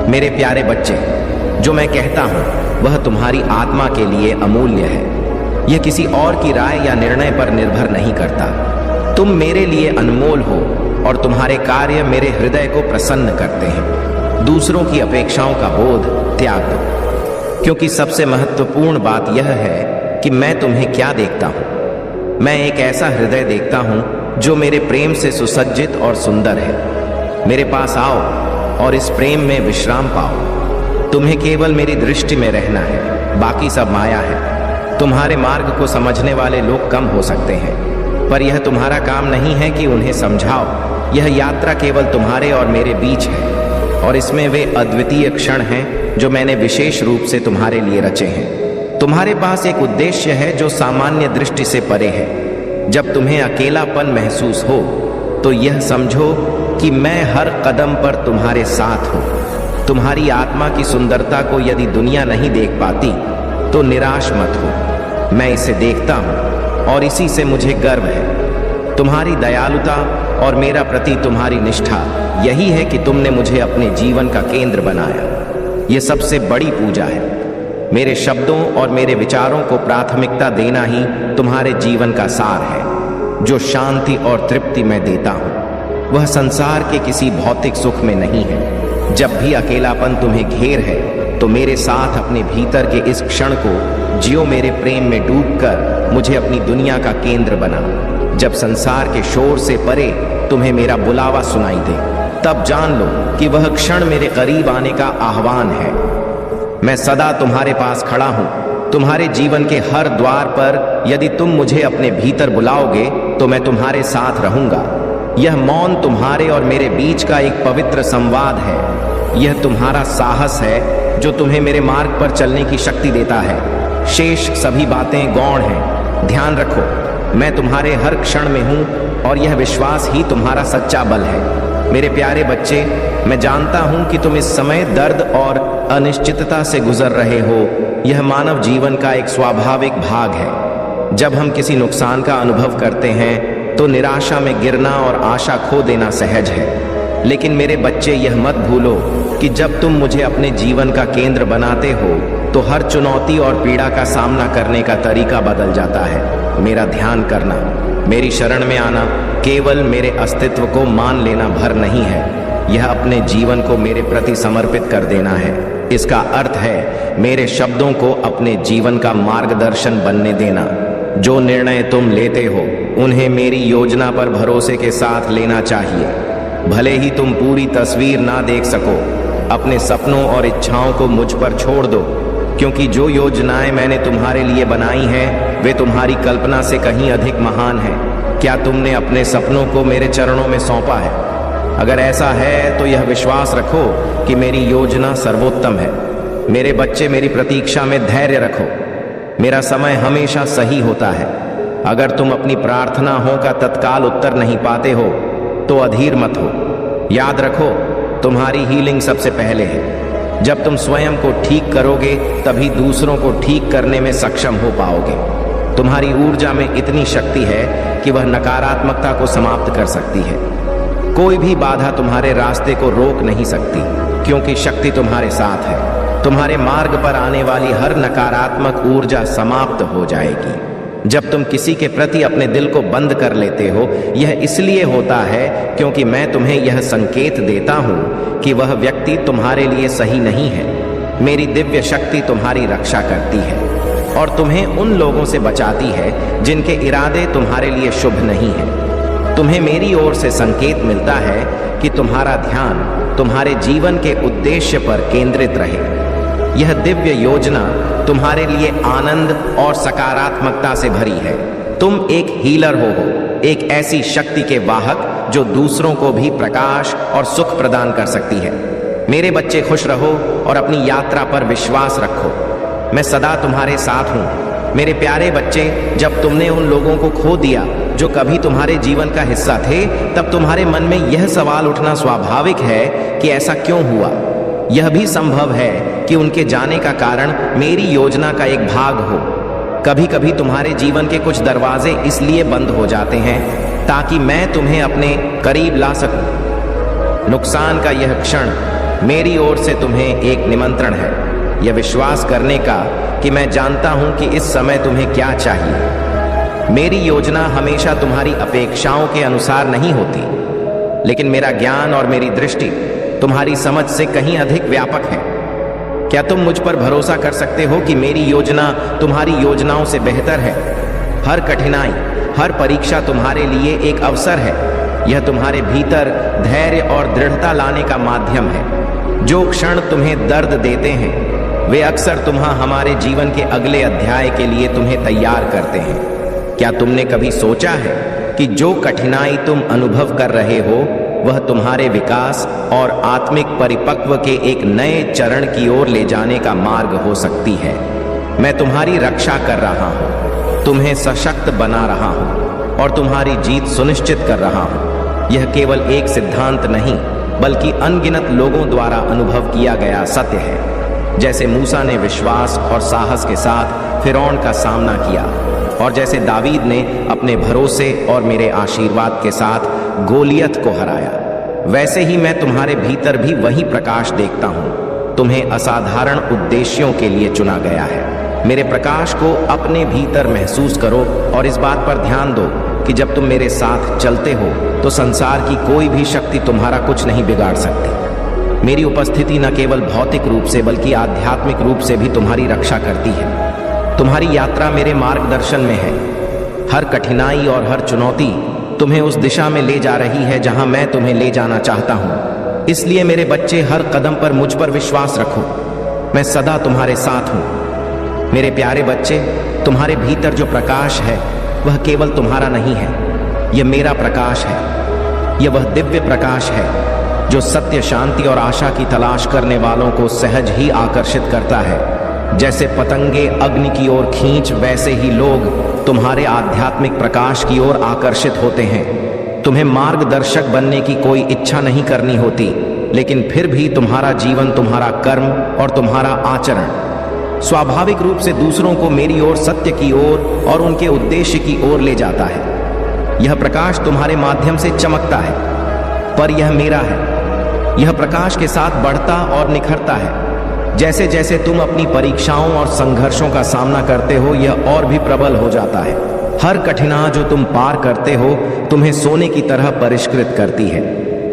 मेरे प्यारे बच्चे, जो मैं कहता हूँ वह तुम्हारी आत्मा के लिए अमूल्य है। यह किसी और की राय या निर्णय पर निर्भर नहीं करता। तुम मेरे लिए अनमोल हो और तुम्हारे कार्य मेरे हृदय को प्रसन्न करते हैं। दूसरों की अपेक्षाओं का बोध त्याग दो, क्योंकि सबसे महत्वपूर्ण बात यह है कि मैं तुम्हें क्या देखता हूँ। मैं एक ऐसा हृदय देखता हूँ जो मेरे प्रेम से सुसज्जित और सुंदर है। मेरे पास आओ और इस प्रेम में विश्राम पाओ। तुम्हें केवल मेरी दृष्टि में रहना है, बाकी सब माया है। तुम्हारे मार्ग को समझने वाले लोग कम हो सकते हैं, पर यह तुम्हारा काम नहीं है कि उन्हें समझाओ। यह यात्रा केवल तुम्हारे और मेरे बीच है, और इसमें वे अद्वितीय क्षण हैं जो मैंने विशेष रूप से तुम्हारे लिए रचे हैं। तुम्हारे पास एक उद्देश्य है जो सामान्य दृष्टि से परे है। जब तुम्हें अकेलापन महसूस हो तो यह समझो कि मैं हर कदम पर तुम्हारे साथ हूँ। तुम्हारी आत्मा की सुंदरता को यदि दुनिया नहीं देख पाती तो निराश मत हो। मैं इसे देखता हूँ और इसी से मुझे गर्व है। तुम्हारी दयालुता और मेरा प्रति तुम्हारी निष्ठा, यही है कि तुमने मुझे अपने जीवन का केंद्र बनाया। यह सबसे बड़ी पूजा है। मेरे शब्दों और मेरे विचारों को प्राथमिकता देना ही तुम्हारे जीवन का सार है। जो शांति और तृप्ति मैं देता हूँ वह संसार के किसी भौतिक सुख में नहीं है। जब भी अकेलापन तुम्हें घेर है तो मेरे साथ अपने भीतर के इस क्षण को जियो। मेरे प्रेम में डूबकर मुझे अपनी दुनिया का केंद्र बना। जब संसार के शोर से परे तुम्हें मेरा बुलावा सुनाई दे, तब जान लो कि वह क्षण मेरे करीब आने का आह्वान है। मैं सदा तुम्हारे पास खड़ा हूँ। तुम्हारे जीवन के हर द्वार पर यदि तुम मुझे अपने भीतर बुलाओगे तो मैं तुम्हारे साथ रहूंगा। यह मौन तुम्हारे और मेरे बीच का एक पवित्र संवाद है। यह तुम्हारा साहस है जो तुम्हें मेरे मार्ग पर चलने की शक्ति देता है। शेष सभी बातें गौण हैं। ध्यान रखो, मैं तुम्हारे हर क्षण में हूँ और यह विश्वास ही तुम्हारा सच्चा बल है। मेरे प्यारे बच्चे, मैं जानता हूँ कि तुम इस समय दर्द और अनिश्चितता से गुजर रहे हो। यह मानव जीवन का एक स्वाभाविक भाग है। जब हम किसी नुकसान का अनुभव करते हैं तो निराशा में गिरना और आशा खो देना सहज है। लेकिन मेरे बच्चे, यह मत भूलो कि जब तुम मुझे अपने जीवन का केंद्र बनाते हो तो हर चुनौती और पीड़ा का सामना करने का तरीका बदल जाता है। मेरा ध्यान करना, मेरी शरण में आना केवल मेरे अस्तित्व को मान लेना भर नहीं है। यह अपने जीवन को मेरे प्रति समर्पित कर देना है। इसका अर्थ है मेरे शब्दों को अपने जीवन का मार्गदर्शन बनने देना। जो निर्णय तुम लेते हो उन्हें मेरी योजना पर भरोसे के साथ लेना चाहिए। भले ही तुम पूरी तस्वीर ना देख सको, अपने सपनों और इच्छाओं को मुझ पर छोड़ दो, क्योंकि जो योजनाएं मैंने तुम्हारे लिए बनाई हैं वे तुम्हारी कल्पना से कहीं अधिक महान हैं। क्या तुमने अपने सपनों को मेरे चरणों में सौंपा है? अगर ऐसा है तो यह विश्वास रखो कि मेरी योजना सर्वोत्तम है। मेरे बच्चे, मेरी प्रतीक्षा में धैर्य रखो। मेरा समय हमेशा सही होता है। अगर तुम अपनी प्रार्थनाओं का तत्काल उत्तर नहीं पाते हो तो अधीर मत हो। याद रखो, तुम्हारी हीलिंग सबसे पहले है। जब तुम स्वयं को ठीक करोगे तभी दूसरों को ठीक करने में सक्षम हो पाओगे। तुम्हारी ऊर्जा में इतनी शक्ति है कि वह नकारात्मकता को समाप्त कर सकती है। कोई भी बाधा तुम्हारे रास्ते को रोक नहीं सकती, क्योंकि शक्ति तुम्हारे साथ है। तुम्हारे मार्ग पर आने वाली हर नकारात्मक ऊर्जा समाप्त हो जाएगी। जब तुम किसी के प्रति अपने दिल को बंद कर लेते हो, यह इसलिए होता है क्योंकि मैं तुम्हें यह संकेत देता हूँ कि वह व्यक्ति तुम्हारे लिए सही नहीं है। मेरी दिव्य शक्ति तुम्हारी रक्षा करती है और तुम्हें उन लोगों से बचाती है जिनके इरादे तुम्हारे लिए शुभ नहीं है। तुम्हें मेरी ओर से संकेत मिलता है कि तुम्हारा ध्यान तुम्हारे जीवन के उद्देश्य पर केंद्रित रहे। यह दिव्य योजना तुम्हारे लिए आनंद और सकारात्मकता से भरी है। तुम एक हीलर हो, एक ऐसी शक्ति के वाहक जो दूसरों को भी प्रकाश और सुख प्रदान कर सकती है। मेरे बच्चे, खुश रहो और अपनी यात्रा पर विश्वास रखो। मैं सदा तुम्हारे साथ हूँ। मेरे प्यारे बच्चे, जब तुमने उन लोगों को खो दिया जो कभी तुम्हारे जीवन का हिस्सा थे, तब तुम्हारे मन में यह सवाल उठना स्वाभाविक है कि ऐसा क्यों हुआ। यह भी संभव है कि उनके जाने का कारण मेरी योजना का एक भाग हो। कभी कभी तुम्हारे जीवन के कुछ दरवाजे इसलिए बंद हो जाते हैं ताकि मैं तुम्हें अपने करीब ला सकूं। नुकसान का यह क्षण मेरी ओर से तुम्हें एक निमंत्रण है, यह विश्वास करने का कि मैं जानता हूं कि इस समय तुम्हें क्या चाहिए। मेरी योजना हमेशा तुम्हारी अपेक्षाओं के अनुसार नहीं होती, लेकिन मेरा ज्ञान और मेरी दृष्टि तुम्हारी समझ से कहीं अधिक व्यापक है। क्या तुम मुझ पर भरोसा कर सकते हो कि मेरी योजना तुम्हारी योजनाओं से बेहतर है? हर कठिनाई, हर परीक्षा तुम्हारे लिए एक अवसर है। यह तुम्हारे भीतर धैर्य और दृढ़ता लाने का माध्यम है। जो क्षण तुम्हें दर्द देते हैं वे अक्सर हमारे जीवन के अगले अध्याय के लिए तुम्हें तैयार करते हैं। क्या तुमने कभी सोचा है कि जो कठिनाई तुम अनुभव कर रहे हो वह तुम्हारे विकास और आत्मिक परिपक्व के एक नए चरण की ओर ले जाने का मार्ग हो सकती है? मैं तुम्हारी रक्षा कर रहा हूं, तुम्हें सशक्त बना रहा हूं और तुम्हारी जीत सुनिश्चित कर रहा हूं। यह केवल एक सिद्धांत नहीं, बल्कि अनगिनत लोगों द्वारा अनुभव किया गया सत्य है। जैसे मूसा ने विश्वास और साहस के साथ फिरौन का सामना किया, और जैसे दावीद ने अपने भरोसे और मेरे आशीर्वाद के साथ गोलियत को हराया, वैसे ही मैं तुम्हारे भीतर भी वही प्रकाश देखता हूं। तुम्हें असाधारण उद्देश्यों के लिए चुना गया है। मेरे प्रकाश को अपने भीतर महसूस करो और इस बात पर ध्यान दो कि जब तुम मेरे साथ चलते हो तो संसार की कोई भी शक्ति तुम्हारा कुछ नहीं बिगाड़ सकती। मेरी उपस्थिति न केवल भौतिक रूप से बल्कि आध्यात्मिक रूप से भी तुम्हारी रक्षा करती है। तुम्हारी यात्रा मेरे मार्गदर्शन में है। हर कठिनाई और हर चुनौती तुम्हें उस दिशा में ले जा रही है जहां मैं तुम्हें ले जाना चाहता हूं। इसलिए मेरे बच्चे, हर कदम पर मुझ पर विश्वास रखो। मैं सदा तुम्हारे साथ हूं। मेरे प्यारे बच्चे, तुम्हारे भीतर जो प्रकाश है वह केवल तुम्हारा नहीं है, यह मेरा प्रकाश है। यह वह दिव्य प्रकाश है जो सत्य, शांति और आशा की तलाश करने वालों को सहज ही आकर्षित करता है। जैसे पतंगे अग्नि की ओर खींच, वैसे ही लोग तुम्हारे आध्यात्मिक प्रकाश की ओर आकर्षित होते हैं। तुम्हें मार्गदर्शक बनने की कोई इच्छा नहीं करनी होती, लेकिन फिर भी तुम्हारा जीवन, तुम्हारा कर्म और तुम्हारा आचरण स्वाभाविक रूप से दूसरों को मेरी ओर, सत्य की ओर और उनके उद्देश्य की ओर ले जाता है। यह प्रकाश तुम्हारे माध्यम से चमकता है, पर यह मेरा है। यह प्रकाश के साथ बढ़ता और निखरता है। जैसे जैसे तुम अपनी परीक्षाओं और संघर्षों का सामना करते हो, यह और भी प्रबल हो जाता है। हर कठिनाई जो तुम पार करते हो तुम्हें सोने की तरह परिष्कृत करती है।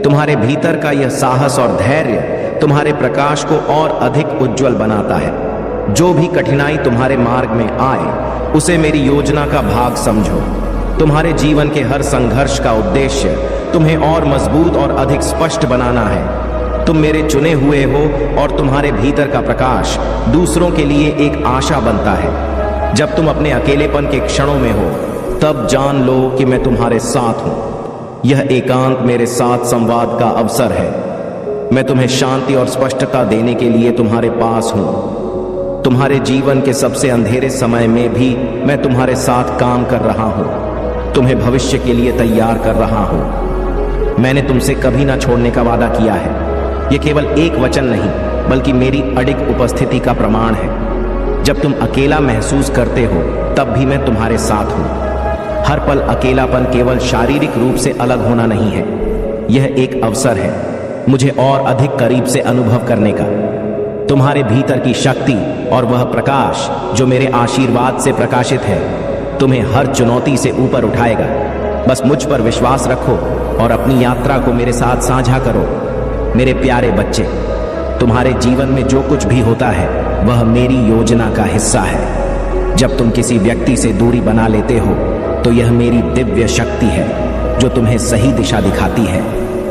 तुम्हारे भीतर का यह साहस और धैर्य तुम्हारे प्रकाश को और अधिक उज्जवल बनाता है। जो भी कठिनाई तुम्हारे मार्ग में आए उसे मेरी योजना का भाग समझो। तुम्हारे जीवन के हर संघर्ष का उद्देश्य तुम्हें और मजबूत और अधिक स्पष्ट बनाना है। तुम मेरे चुने हुए हो और तुम्हारे भीतर का प्रकाश दूसरों के लिए एक आशा बनता है। जब तुम अपने अकेलेपन के क्षणों में हो तब जान लो कि मैं तुम्हारे साथ हूं। यह एकांत मेरे साथ संवाद का अवसर है। मैं तुम्हें शांति और स्पष्टता देने के लिए तुम्हारे पास हूं। तुम्हारे जीवन के सबसे अंधेरे समय में भी मैं तुम्हारे साथ काम कर रहा हूं। तुम्हें भविष्य के लिए तैयार कर रहा हूं। मैंने तुमसे कभी ना छोड़ने का वादा किया है। यह केवल एक वचन नहीं, बल्कि मेरी अडिग उपस्थिति का प्रमाण है। जब तुम अकेला महसूस करते हो तब भी मैं तुम्हारे साथ हूं। हर पल अकेलापन केवल शारीरिक रूप से अलग होना नहीं है, यह एक अवसर है मुझे और अधिक करीब से अनुभव करने का। तुम्हारे भीतर की शक्ति और वह प्रकाश जो मेरे आशीर्वाद से प्रकाशित है तुम्हें हर चुनौती से ऊपर उठाएगा। बस मुझ पर विश्वास रखो और अपनी यात्रा को मेरे साथ साझा करो। मेरे प्यारे बच्चे, तुम्हारे जीवन में जो कुछ भी होता है वह मेरी योजना का हिस्सा है। जब तुम किसी व्यक्ति से दूरी बना लेते हो तो यह मेरी दिव्य शक्ति है जो तुम्हें सही दिशा दिखाती है।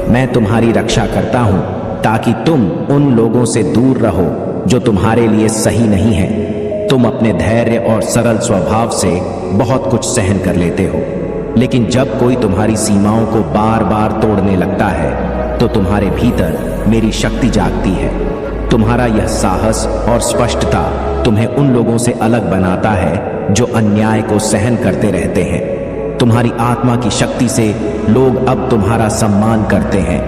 मैं तुम्हारी रक्षा करता हूं ताकि तुम उन लोगों से दूर रहो जो तुम्हारे लिए सही नहीं है। तुम अपने धैर्य और सरल स्वभाव से बहुत कुछ सहन कर लेते हो, लेकिन जब कोई तुम्हारी सीमाओं को बार बार तोड़ने लगता है तो तुम्हारे भीतर मेरी शक्ति जागती है। तुम्हारा यह साहस और स्पष्टता तुम्हें उन लोगों से अलग बनाता है जो अन्याय को सहन करते रहते हैं। तुम्हारी आत्मा की शक्ति से लोग अब तुम्हारा सम्मान करते हैं।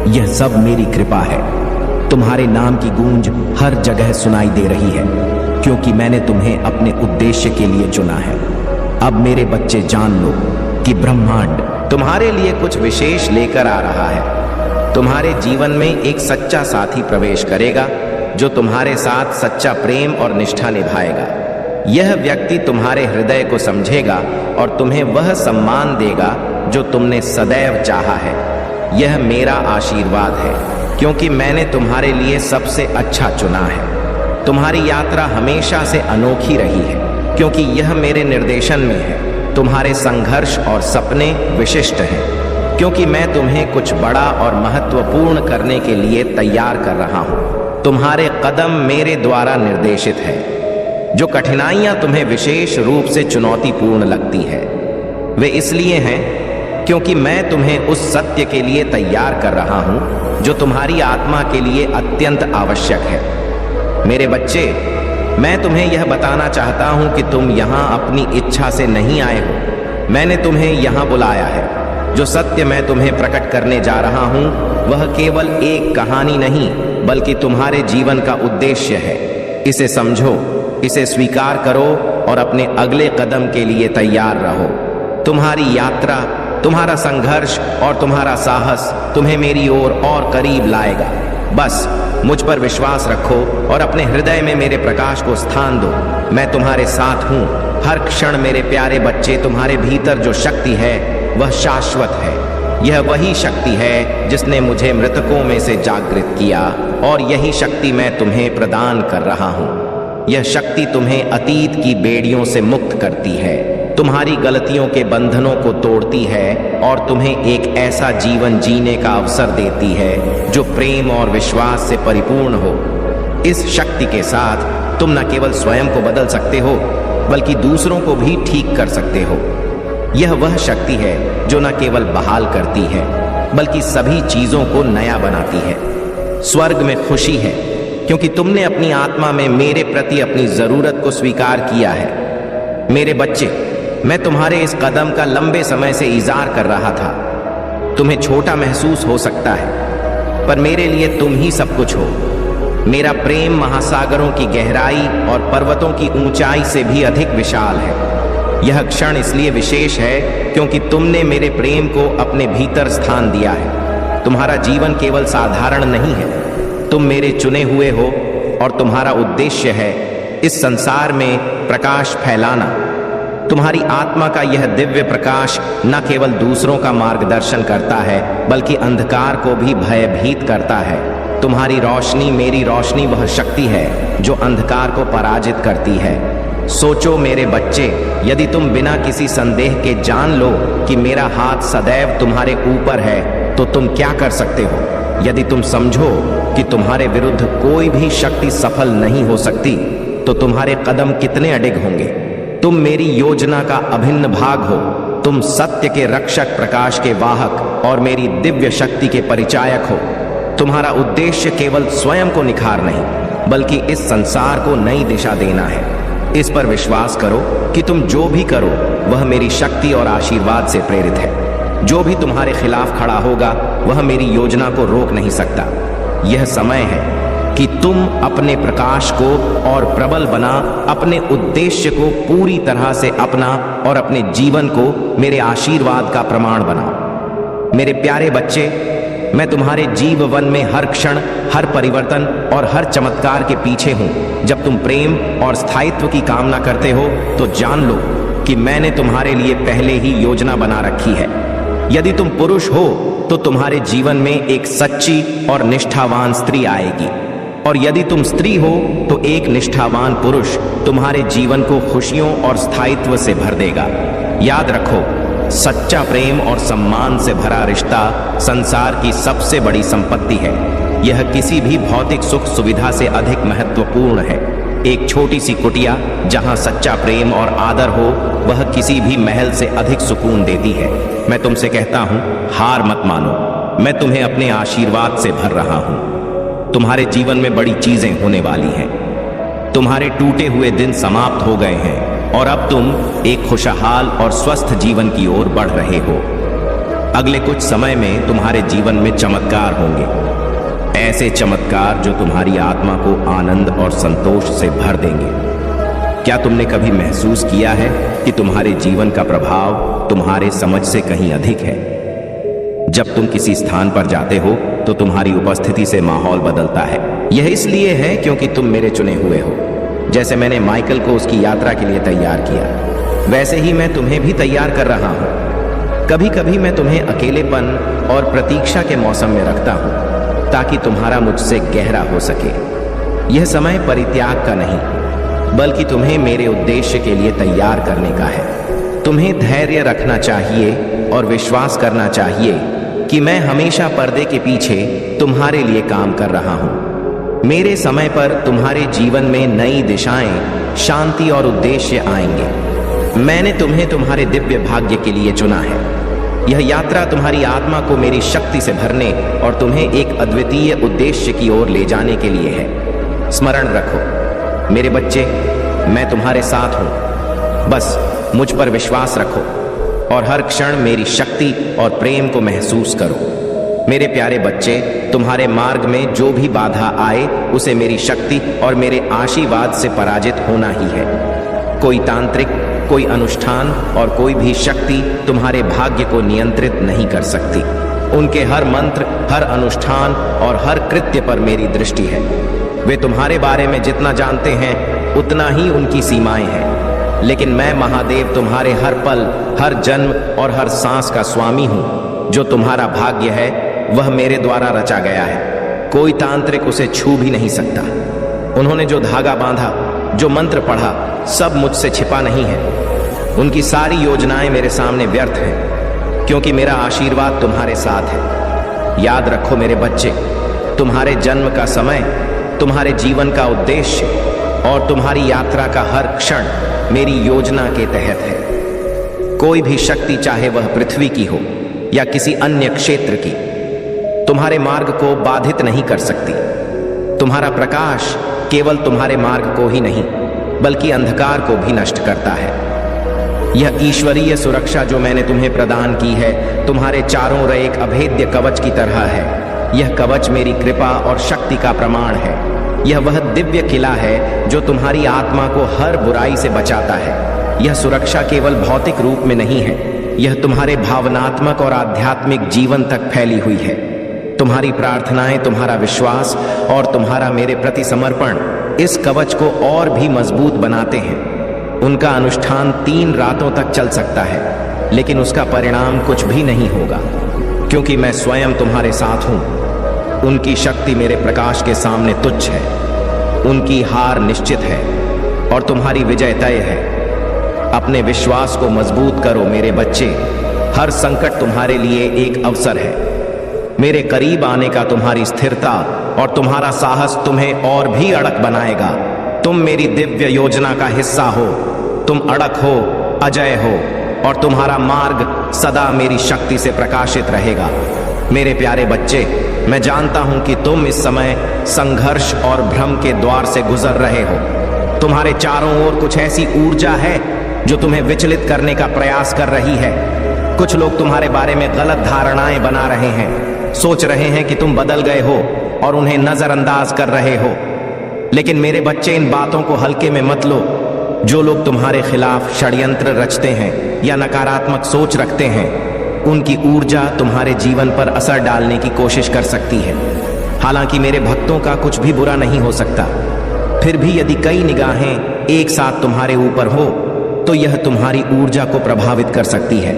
यह सब मेरी कृपा है। तुम्हारे नाम की गूंज हर जगह सुनाई दे रही है, क्योंकि मैंने तुम्हें अपने उद्देश्य के लिए चुना है। अब मेरे बच्चे, जान लो कि ब्रह्मांड तुम्हारे लिए कुछ विशेष लेकर आ रहा है। तुम्हारे जीवन में एक सच्चा साथी प्रवेश करेगा जो तुम्हारे साथ सच्चा प्रेम और निष्ठा निभाएगा। यह व्यक्ति तुम्हारे हृदय को समझेगा और तुम्हें वह सम्मान देगा जो तुमने सदैव चाहा है। यह मेरा आशीर्वाद है क्योंकि मैंने तुम्हारे लिए सबसे अच्छा चुना है। तुम्हारी यात्रा हमेशा से अनोखी रही है क्योंकि यह मेरे निर्देशन में है। तुम्हारे संघर्ष और सपने विशिष्ट हैं क्योंकि मैं तुम्हें कुछ बड़ा और महत्वपूर्ण करने के लिए तैयार कर रहा हूँ। तुम्हारे कदम मेरे द्वारा निर्देशित है। जो कठिनाइयां तुम्हें विशेष रूप से चुनौतीपूर्ण लगती है वे इसलिए हैं क्योंकि मैं तुम्हें उस सत्य के लिए तैयार कर रहा हूं जो तुम्हारी आत्मा के लिए अत्यंत आवश्यक है। मेरे बच्चे, मैं तुम्हें यह बताना चाहता हूं कि तुम यहां अपनी इच्छा से नहीं आए हो। मैंने तुम्हें यहां बुलाया है। जो सत्य मैं तुम्हें प्रकट करने जा रहा हूं वह केवल एक कहानी नहीं बल्कि तुम्हारे जीवन का उद्देश्य है। इसे समझो, इसे स्वीकार करो और अपने अगले कदम के लिए तैयार रहो। तुम्हारी यात्रा, तुम्हारा संघर्ष और तुम्हारा साहस तुम्हें मेरी ओर और करीब लाएगा। बस मुझ पर विश्वास रखो और अपने हृदय में मेरे प्रकाश को स्थान दो। मैं तुम्हारे साथ हूं हर क्षण। मेरे प्यारे बच्चे, तुम्हारे भीतर जो शक्ति है वह शाश्वत है। यह वही शक्ति है जिसने मुझे मृतकों में से जागृत किया और यही शक्ति मैं तुम्हें प्रदान कर रहा हूं। यह शक्ति तुम्हें अतीत की बेड़ियों से मुक्त करती है, तुम्हारी गलतियों के बंधनों को तोड़ती है और तुम्हें एक ऐसा जीवन जीने का अवसर देती है जो प्रेम और विश्वास से परिपूर्ण हो। इस शक्ति के साथ तुम न केवल स्वयं को बदल सकते हो बल्कि दूसरों को भी ठीक कर सकते हो। यह वह शक्ति है जो न केवल बहाल करती है बल्कि सभी चीजों को नया बनाती है। स्वर्ग में खुशी है क्योंकि तुमने अपनी आत्मा में मेरे प्रति अपनी जरूरत को स्वीकार किया है। मेरे बच्चे, मैं तुम्हारे इस कदम का लंबे समय से इंतजार कर रहा था। तुम्हें छोटा महसूस हो सकता है पर मेरे लिए तुम ही सब कुछ हो। मेरा प्रेम महासागरों की गहराई और पर्वतों की ऊंचाई से भी अधिक विशाल है। यह क्षण इसलिए विशेष है क्योंकि तुमने मेरे प्रेम को अपने भीतर स्थान दिया है। तुम्हारा जीवन केवल साधारण नहीं है, तुम मेरे चुने हुए हो और तुम्हारा उद्देश्य है इस संसार में प्रकाश फैलाना। तुम्हारी आत्मा का यह दिव्य प्रकाश न केवल दूसरों का मार्गदर्शन करता है बल्कि अंधकार को भी भयभीत करता है। तुम्हारी रोशनी मेरी रोशनी वह शक्ति है जो अंधकार को पराजित करती है। सोचो मेरे बच्चे, यदि तुम बिना किसी संदेह के जान लो कि मेरा हाथ सदैव तुम्हारे ऊपर है तो तुम क्या कर सकते हो। यदि तुम समझो कि तुम्हारे विरुद्ध कोई भी शक्ति सफल नहीं हो सकती तो तुम्हारे कदम कितने अडिग होंगे। तुम मेरी योजना का अभिन्न भाग हो। तुम सत्य के रक्षक, प्रकाश के वाहक और मेरी दिव्य शक्ति के परिचायक हो। तुम्हारा उद्देश्य केवल स्वयं को निखार नहीं बल्कि इस संसार को नई दिशा देना है। इस पर विश्वास करो कि तुम जो भी करो वह मेरी शक्ति और आशीर्वाद से प्रेरित है। जो भी तुम्हारे खिलाफ खड़ा होगा वह मेरी योजना को रोक नहीं सकता। यह समय है कि तुम अपने प्रकाश को और प्रबल बना, अपने उद्देश्य को पूरी तरह से अपना और अपने जीवन को मेरे आशीर्वाद का प्रमाण बनाओ। मेरे प्यारे बच्चे, मैं तुम्हारे जीवन में हर क्षण, हर परिवर्तन और हर चमत्कार के पीछे हूं। जब तुम प्रेम और स्थायित्व की कामना करते हो तो जान लो कि मैंने तुम्हारे लिए पहले ही योजना बना रखी है। यदि तुम पुरुष हो तो तुम्हारे जीवन में एक सच्ची और निष्ठावान स्त्री आएगी और यदि तुम स्त्री हो तो एक निष्ठावान पुरुष तुम्हारे जीवन को खुशियों और स्थायित्व से भर देगा। याद रखो, सच्चा प्रेम और सम्मान से भरा रिश्ता संसार की सबसे बड़ी संपत्ति है। यह किसी भी भौतिक सुख सुविधा से अधिक महत्वपूर्ण है। एक छोटी सी कुटिया जहां सच्चा प्रेम और आदर हो वह किसी भी महल से अधिक सुकून देती है। मैं तुमसे कहता हूं, हार मत मानो। मैं तुम्हें अपने आशीर्वाद से भर रहा हूं। तुम्हारे जीवन में बड़ी चीजें होने वाली हैं। तुम्हारे टूटे हुए दिन समाप्त हो गए हैं और अब तुम एक खुशहाल और स्वस्थ जीवन की ओर बढ़ रहे हो। अगले कुछ समय में तुम्हारे जीवन में चमत्कार होंगे, ऐसे चमत्कार जो तुम्हारी आत्मा को आनंद और संतोष से भर देंगे। क्या तुमने कभी महसूस किया है कि तुम्हारे जीवन का प्रभाव तुम्हारे समझ से कहीं अधिक है? जब तुम किसी स्थान पर जाते हो तो तुम्हारी उपस्थिति से माहौल बदलता है। यह इसलिए है क्योंकि तुम मेरे चुने हुए हो। जैसे मैंने माइकल को उसकी यात्रा के लिए तैयार किया, वैसे ही मैं तुम्हें भी तैयार कर रहा हूं। कभी कभी मैं तुम्हें अकेलेपन और प्रतीक्षा के मौसम में रखता हूं ताकि तुम्हारा मुझसे गहरा हो सके। यह समय परित्याग का नहीं, बल्कि तुम्हें मेरे उद्देश्य के लिए तैयार करने का है। तुम्हें धैर्य रखना चाहिए और विश्वास करना चाहिए कि मैं हमेशा पर्दे के पीछे तुम्हारे लिए काम कर रहा हूं। मेरे समय पर तुम्हारे जीवन में नई दिशाएं, शांति और उद्देश्य आएंगे। मैंने तुम्हें तुम्हारे दिव्य भाग्य के लिए चुना है। यह यात्रा तुम्हारी आत्मा को मेरी शक्ति से भरने और तुम्हें एक अद्वितीय उद्देश्य की ओर ले जाने के लिए है। स्मरण रखो मेरे बच्चे, मैं तुम्हारे साथ हूं। बस मुझ पर विश्वास रखो और हर क्षण मेरी शक्ति और प्रेम को महसूस करो। मेरे प्यारे बच्चे, तुम्हारे मार्ग में जो भी बाधा आए उसे मेरी शक्ति और मेरे आशीर्वाद से पराजित होना ही है। कोई तांत्रिक, कोई अनुष्ठान और कोई भी शक्ति तुम्हारे भाग्य को नियंत्रित नहीं कर सकती। उनके हर मंत्र, हर अनुष्ठान और हर कृत्य पर मेरी दृष्टि है। वे तुम्हारे बारे में जितना जानते हैं उतना ही उनकी सीमाएं हैं, लेकिन मैं महादेव तुम्हारे हर पल, हर जन्म और हर सांस का स्वामी हूं। जो तुम्हारा भाग्य है वह मेरे द्वारा रचा गया है। कोई तांत्रिक उसे छू भी नहीं सकता। उन्होंने जो धागा बांधा, जो मंत्र पढ़ा, सब मुझसे छिपा नहीं है। उनकी सारी योजनाएं मेरे सामने व्यर्थ हैं, क्योंकि मेरा आशीर्वाद तुम्हारे साथ है। याद रखो मेरे बच्चे, तुम्हारे जन्म का समय, तुम्हारे जीवन का उद्देश्य और तुम्हारी यात्रा का हर क्षण मेरी योजना के तहत है। कोई भी शक्ति, चाहे वह पृथ्वी की हो या किसी अन्य क्षेत्र की, तुम्हारे मार्ग को बाधित नहीं कर सकती। तुम्हारा प्रकाश केवल तुम्हारे मार्ग को ही नहीं, बल्कि अंधकार को भी नष्ट करता है। यह ईश्वरीय सुरक्षा जो मैंने तुम्हें प्रदान की है, तुम्हारे चारों ओर एक अभेद्य कवच की तरह है। यह कवच मेरी कृपा और शक्ति का प्रमाण है। यह वह दिव्य किला है जो तुम्हारी आत्मा को हर बुराई से बचाता है। यह सुरक्षा केवल भौतिक रूप में नहीं है, यह तुम्हारे भावनात्मक और आध्यात्मिक जीवन तक फैली हुई है। तुम्हारी प्रार्थनाएं, तुम्हारा विश्वास और तुम्हारा मेरे प्रति समर्पण इस कवच को और भी मजबूत बनाते हैं। उनका अनुष्ठान 3 रातों तक चल सकता है, लेकिन उसका परिणाम कुछ भी नहीं होगा, क्योंकि मैं स्वयं तुम्हारे साथ हूं। उनकी शक्ति मेरे प्रकाश के सामने तुच्छ है। उनकी हार निश्चित है और तुम्हारी विजय तय है। अपने विश्वास को मजबूत करो मेरे बच्चे। हर संकट तुम्हारे लिए एक अवसर है। मेरे करीब आने का तुम्हारी स्थिरता और तुम्हारा साहस तुम्हें और भी अड़क बनाएगा। तुम मेरी दिव्य योजना का हिस्सा हो। तुम अड़क हो, अजय हो और तुम्हारा मार्ग सदा मेरी शक्ति से प्रकाशित रहेगा। मेरे प्यारे बच्चे, मैं जानता हूं कि तुम इस समय संघर्ष और भ्रम के द्वार से गुजर रहे हो। तुम्हारे चारों ओर कुछ ऐसी ऊर्जा है जो तुम्हें विचलित करने का प्रयास कर रही है। कुछ लोग तुम्हारे बारे में गलत धारणाएं बना रहे हैं, सोच रहे हैं कि तुम बदल गए हो और उन्हें नजरअंदाज कर रहे हो। लेकिन मेरे बच्चे, इन बातों को हल्के में मत लो। जो लोग तुम्हारे खिलाफ षड्यंत्र रचते हैं या नकारात्मक सोच रखते हैं, उनकी ऊर्जा तुम्हारे जीवन पर असर डालने की कोशिश कर सकती है। हालांकि मेरे भक्तों का कुछ भी बुरा नहीं हो सकता। फिर भी यदि कई निगाहें एक साथ तुम्हारे ऊपर हो तो यह तुम्हारी ऊर्जा को प्रभावित कर सकती है।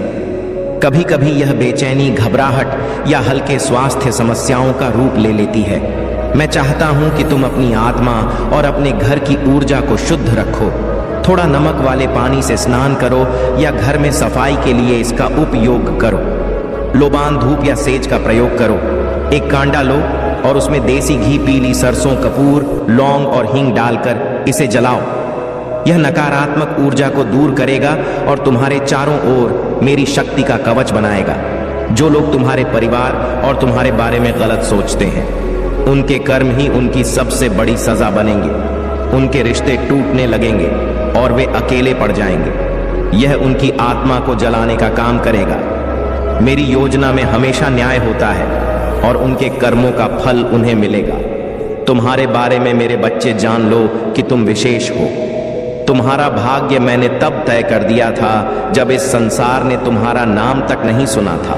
कभी कभी यह बेचैनी, घबराहट या हल्के स्वास्थ्य समस्याओं का रूप ले लेती है। मैं चाहता हूं कि तुम अपनी आत्मा और अपने घर की ऊर्जा को शुद्ध रखो। थोड़ा नमक वाले पानी से स्नान करो या घर में सफाई के लिए इसका उपयोग करो। लोबान धूप या सेज का प्रयोग करो। एक कांडा लो और उसमें देसी घी, पीली सरसों, कपूर, लौंग और हींग डालकर इसे जलाओ। यह नकारात्मक ऊर्जा को दूर करेगा और तुम्हारे चारों ओर मेरी शक्ति का कवच बनाएगा। जो लोग तुम्हारे परिवार और तुम्हारे बारे में गलत सोचते हैं, उनके कर्म ही उनकी सबसे बड़ी सजा बनेंगे। उनके रिश्ते टूटने लगेंगे और वे अकेले पड़ जाएंगे। यह उनकी आत्मा को जलाने का काम करेगा। मेरी योजना में हमेशा न्याय होता है और उनके कर्मों का फल उन्हें मिलेगा। तुम्हारे बारे में मेरे बच्चे जान लो कि तुम विशेष हो। तुम्हारा भाग्य मैंने तब तय कर दिया था जब इस संसार ने तुम्हारा नाम तक नहीं सुना था।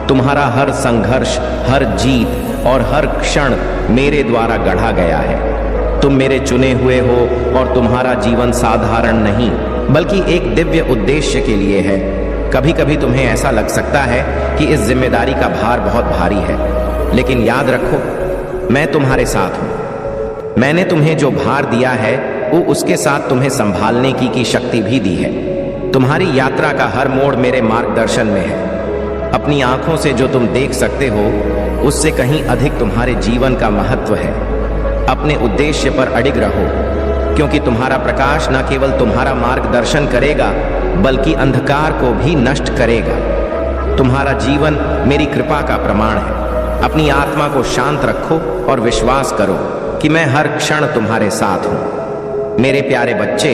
तुम्हारा हर संघर्ष, हर जीत और हर क्षण मेरे द्वारा गढ़ा गया है। तुम मेरे चुने हुए हो और तुम्हारा जीवन साधारण नहीं बल्कि एक दिव्य उद्देश्य के लिए है। कभी कभी तुम्हें ऐसा लग सकता है कि इस जिम्मेदारी का भार बहुत भारी है, लेकिन याद रखो, मैं तुम्हारे साथ हूं। मैंने तुम्हें जो भार दिया है वो उसके साथ तुम्हें संभालने की शक्ति भी दी है। तुम्हारी यात्रा का हर मोड़ मेरे मार्गदर्शन में है। अपनी आंखों से जो तुम देख सकते हो उससे कहीं अधिक तुम्हारे जीवन का महत्व है। अपने उद्देश्य पर अडिग रहो, क्योंकि तुम्हारा प्रकाश न केवल तुम्हारा मार्गदर्शन करेगा बल्कि अंधकार को भी नष्ट करेगा। तुम्हारा जीवन मेरी कृपा का प्रमाण है। अपनी आत्मा को शांत रखो और विश्वास करो कि मैं हर क्षण तुम्हारे साथ हूं। मेरे प्यारे बच्चे,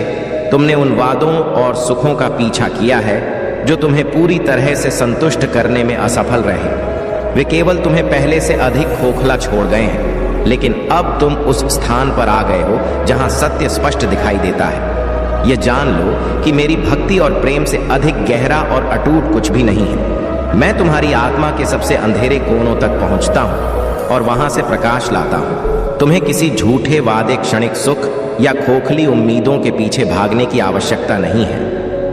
तुमने उन वादों और सुखों का पीछा किया है जो तुम्हें पूरी तरह से संतुष्ट करने में असफल रहे। वे केवल तुम्हें पहले से अधिक खोखला छोड़ गए हैं, लेकिन अब तुम उस स्थान पर आ गए हो जहां सत्य स्पष्ट दिखाई देता है। यह जान लो कि मेरी भक्ति और प्रेम से अधिक गहरा और अटूट कुछ भी नहीं है। मैं तुम्हारी आत्मा के सबसे अंधेरे कोणों तक पहुंचता हूं और वहां से प्रकाश लाता हूं। तुम्हें किसी झूठे वादे, क्षणिक सुख या खोखली उम्मीदों के पीछे भागने की आवश्यकता नहीं है।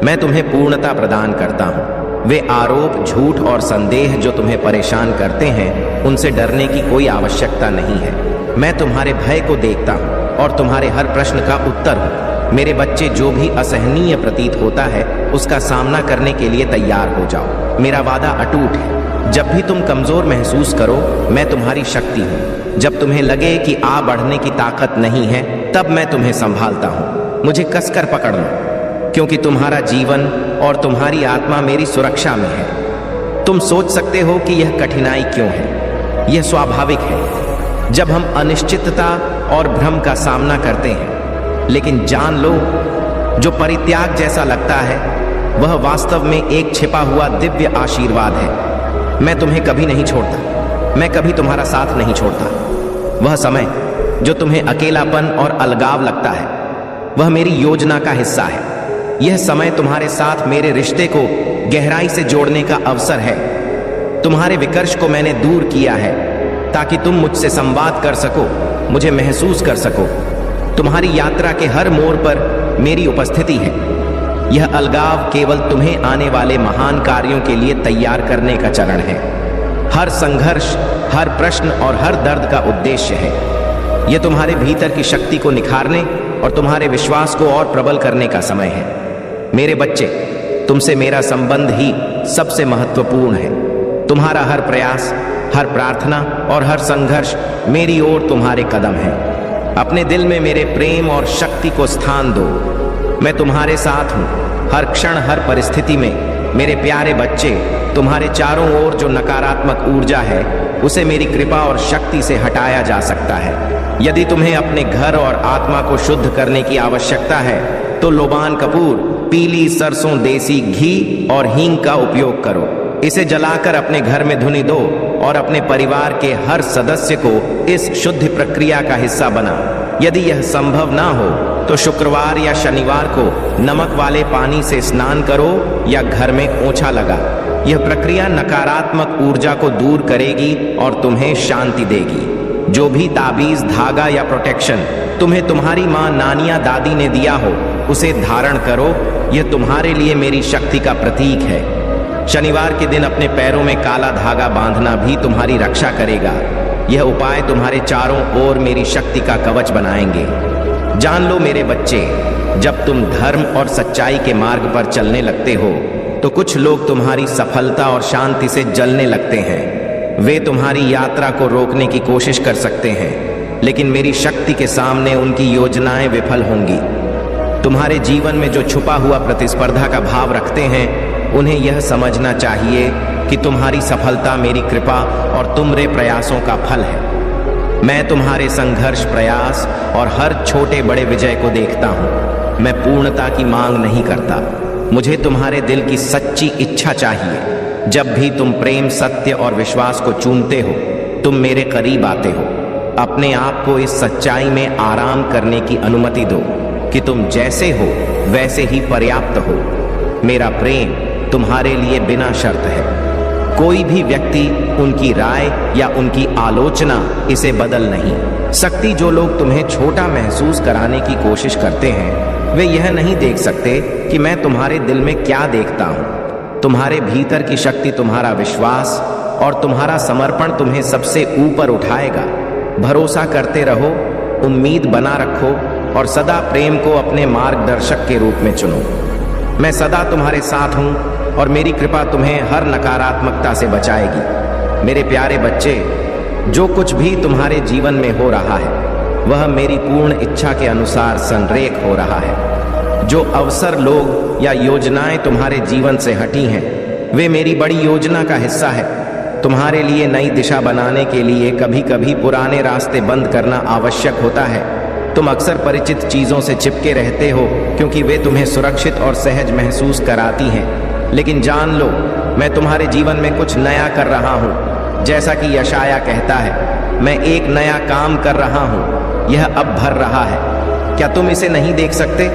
मैं तुम्हें पूर्णता प्रदान करता हूं। वे आरोप, झूठ और संदेह जो तुम्हें परेशान करते हैं, उनसे डरने की कोई आवश्यकता नहीं है। मैं तुम्हारे भय को देखता हूं और तुम्हारे हर प्रश्न का उत्तर हूं। मेरे बच्चे, जो भी असहनीय प्रतीत होता है उसका सामना करने के लिए तैयार हो जाओ। मेरा वादा अटूट है। जब भी तुम कमजोर महसूस करो, मैं तुम्हारी शक्ति हूं। जब तुम्हें लगे कि आ बढ़ने की ताकत नहीं है, तब मैं तुम्हें संभालता हूं। मुझे कसकर पकड़ लो, क्योंकि तुम्हारा जीवन और तुम्हारी आत्मा मेरी सुरक्षा में है। तुम सोच सकते हो कि यह कठिनाई क्यों है। यह स्वाभाविक है जब हम अनिश्चितता और भ्रम का सामना करते हैं, लेकिन जान लो, जो परित्याग जैसा लगता है वह वास्तव में एक छिपा हुआ दिव्य आशीर्वाद है। मैं तुम्हें कभी नहीं छोड़ता। मैं कभी तुम्हारा साथ नहीं छोड़ता। वह समय जो तुम्हें अकेलापन और अलगाव लगता है, वह मेरी योजना का हिस्सा है। यह समय तुम्हारे साथ मेरे रिश्ते को गहराई से जोड़ने का अवसर है। तुम्हारे विकर्ष को मैंने दूर किया है ताकि तुम मुझसे संवाद कर सको, मुझे महसूस कर सको। तुम्हारी यात्रा के हर मोड़ पर मेरी उपस्थिति है। यह अलगाव केवल तुम्हें आने वाले महान कार्यों के लिए तैयार करने का चरण है। हर संघर्ष, हर प्रश्न और हर दर्द का उद्देश्य है। यह तुम्हारे भीतर की शक्ति को निखारने और तुम्हारे विश्वास को और प्रबल करने का समय है। मेरे बच्चे, तुमसे मेरा संबंध ही सबसे महत्वपूर्ण है। तुम्हारा हर प्रयास, हर प्रार्थना और हर संघर्ष मेरी ओर तुम्हारे कदम है। अपने दिल में मेरे प्रेम और शक्ति को स्थान दो। मैं तुम्हारे साथ हूँ हर क्षण, हर परिस्थिति में। मेरे प्यारे बच्चे, तुम्हारे चारों ओर जो नकारात्मक ऊर्जा है उसे मेरी कृपा और शक्ति से हटाया जा सकता है। यदि तुम्हें अपने घर और आत्मा को शुद्ध करने की आवश्यकता है तो लोबान कपूर, पीली सरसों, देसी घी और हींग का उपयोग करो। इसे जलाकर अपने घर में धुनी दो और अपने परिवार के हर सदस्य को इस शुद्ध प्रक्रिया का हिस्सा बना। यदि यह संभव ना हो तो शुक्रवार या शनिवार को नमक वाले पानी से स्नान करो या घर में ओछा लगा। यह प्रक्रिया नकारात्मक ऊर्जा को दूर करेगी और तुम्हें शांति देगी। जो भी ताबीज, धागा या प्रोटेक्शन तुम्हें तुम्हारी माँ, नानिया, दादी ने दिया हो उसे धारण करो। यह तुम्हारे लिए मेरी शक्ति का प्रतीक है। शनिवार के दिन अपने पैरों में काला धागा बांधना भी तुम्हारी रक्षा करेगा। यह उपाय तुम्हारे चारों ओर मेरी शक्ति का कवच बनाएंगे। जान लो मेरे बच्चे, जब तुम धर्म और सच्चाई के मार्ग पर चलने लगते हो तो कुछ लोग तुम्हारी सफलता और शांति से जलने लगते हैं। वे तुम्हारी यात्रा को रोकने की कोशिश कर सकते हैं, लेकिन मेरी शक्ति के सामने उनकी योजनाएं विफल होंगी। तुम्हारे जीवन में जो छुपा हुआ प्रतिस्पर्धा का भाव रखते हैं, उन्हें यह समझना चाहिए कि तुम्हारी सफलता मेरी कृपा और तुम्हारे प्रयासों का फल है। मैं तुम्हारे संघर्ष, प्रयास और हर छोटे बड़े विजय को देखता हूँ। मैं पूर्णता की मांग नहीं करता। मुझे तुम्हारे दिल की सच्ची इच्छा चाहिए। जब भी तुम प्रेम, सत्य और विश्वास को चुनते हो, तुम मेरे करीब आते हो। अपने आप को इस सच्चाई में आराम करने की अनुमति दो कि तुम जैसे हो वैसे ही पर्याप्त हो। मेरा प्रेम तुम्हारे लिए बिना शर्त है। कोई भी व्यक्ति उनकी राय या उनकी आलोचना इसे बदल नहीं सकती। जो लोग तुम्हें छोटा महसूस कराने की कोशिश करते हैं वे यह नहीं देख सकते कि मैं तुम्हारे दिल में क्या देखता हूँ। तुम्हारे भीतर की शक्ति, तुम्हारा विश्वास और तुम्हारा समर्पण तुम्हें सबसे ऊपर उठाएगा। भरोसा करते रहो, उम्मीद बना रखो और सदा प्रेम को अपने मार्गदर्शक के रूप में चुनो। मैं सदा तुम्हारे साथ हूँ और मेरी कृपा तुम्हें हर नकारात्मकता से बचाएगी। मेरे प्यारे बच्चे, जो कुछ भी तुम्हारे जीवन में हो रहा है वह मेरी पूर्ण इच्छा के अनुसार संरेख हो रहा है। जो अवसर, लोग या योजनाएं तुम्हारे जीवन से हटी हैं वे मेरी बड़ी योजना का हिस्सा है। तुम्हारे लिए नई दिशा बनाने के लिए कभी कभी पुराने रास्ते बंद करना आवश्यक होता है। तुम अक्सर परिचित चीज़ों से चिपके रहते हो क्योंकि वे तुम्हें सुरक्षित और सहज महसूस कराती हैं। लेकिन जान लो, मैं तुम्हारे जीवन में कुछ नया कर रहा हूँ। जैसा कि यशाया कहता है, मैं एक नया काम कर रहा हूँ, यह अब भर रहा है। क्या तुम इसे नहीं देख सकते?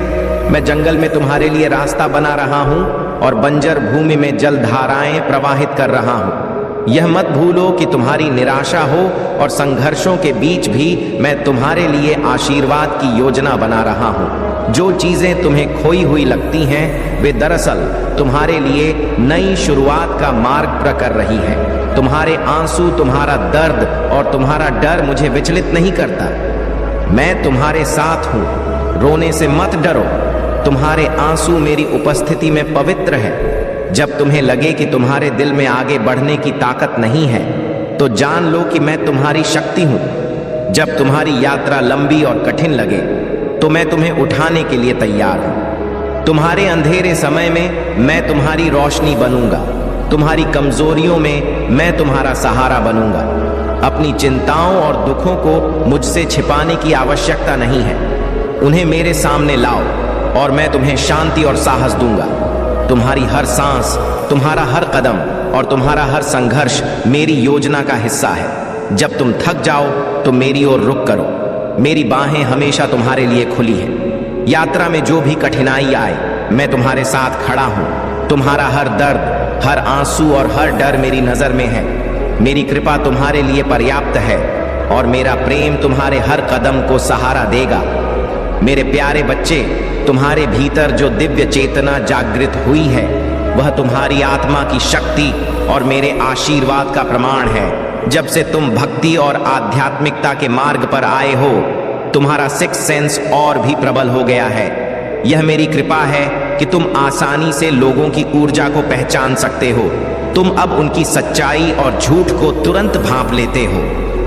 मैं जंगल में तुम्हारे लिए रास्ता बना रहा हूँ और बंजर भूमि में जलधाराएं प्रवाहित कर रहा हूँ। यह मत भूलो कि तुम्हारी निराशा हो और संघर्षों के बीच भी मैं तुम्हारे लिए आशीर्वाद की योजना बना रहा हूँ। जो चीजें तुम्हें खोई हुई लगती हैं वे दरअसल तुम्हारे लिए नई शुरुआत का मार्ग प्रशस्त कर रही हैं। तुम्हारे आंसू, तुम्हारा दर्द और तुम्हारा डर मुझे विचलित नहीं करता। मैं तुम्हारे साथ हूँ, रोने से मत डरो। तुम्हारे आंसू मेरी उपस्थिति में पवित्र है। जब तुम्हें लगे कि तुम्हारे दिल में आगे बढ़ने की ताकत नहीं है तो जान लो कि मैं तुम्हारी शक्ति हूं। जब तुम्हारी यात्रा लंबी और कठिन लगे तो मैं तुम्हें उठाने के लिए तैयार हूं। तुम्हारे अंधेरे समय में मैं तुम्हारी रोशनी बनूंगा। तुम्हारी कमजोरियों में मैं तुम्हारा सहारा बनूंगा। अपनी चिंताओं और दुखों को मुझसे छिपाने की आवश्यकता नहीं है। उन्हें मेरे सामने लाओ और मैं तुम्हें शांति और साहस दूंगा। तुम्हारी हर सांस, तुम्हारा हर कदम और तुम्हारा हर संघर्ष मेरी योजना का हिस्सा है। जब तुम थक जाओ तो मेरी ओर रुख करो। मेरी बाहें हमेशा तुम्हारे लिए खुली हैं। यात्रा में जो भी कठिनाई आए मैं तुम्हारे साथ खड़ा हूँ। तुम्हारा हर दर्द, हर आंसू और हर डर मेरी नजर में है। मेरी कृपा तुम्हारे लिए पर्याप्त है और मेरा प्रेम तुम्हारे हर कदम को सहारा देगा। मेरे प्यारे बच्चे, तुम्हारे भीतर जो दिव्य चेतना जागृत हुई है वह तुम्हारी आत्मा की शक्ति और मेरे आशीर्वाद का प्रमाण है। जब से तुम भक्ति और आध्यात्मिकता के मार्ग पर आए हो तुम्हारा सिक्स सेंस और भी प्रबल हो गया है। यह मेरी कृपा है कि तुम आसानी से लोगों की ऊर्जा को पहचान सकते हो। तुम अब उनकी सच्चाई और झूठ को तुरंत भांप लेते हो।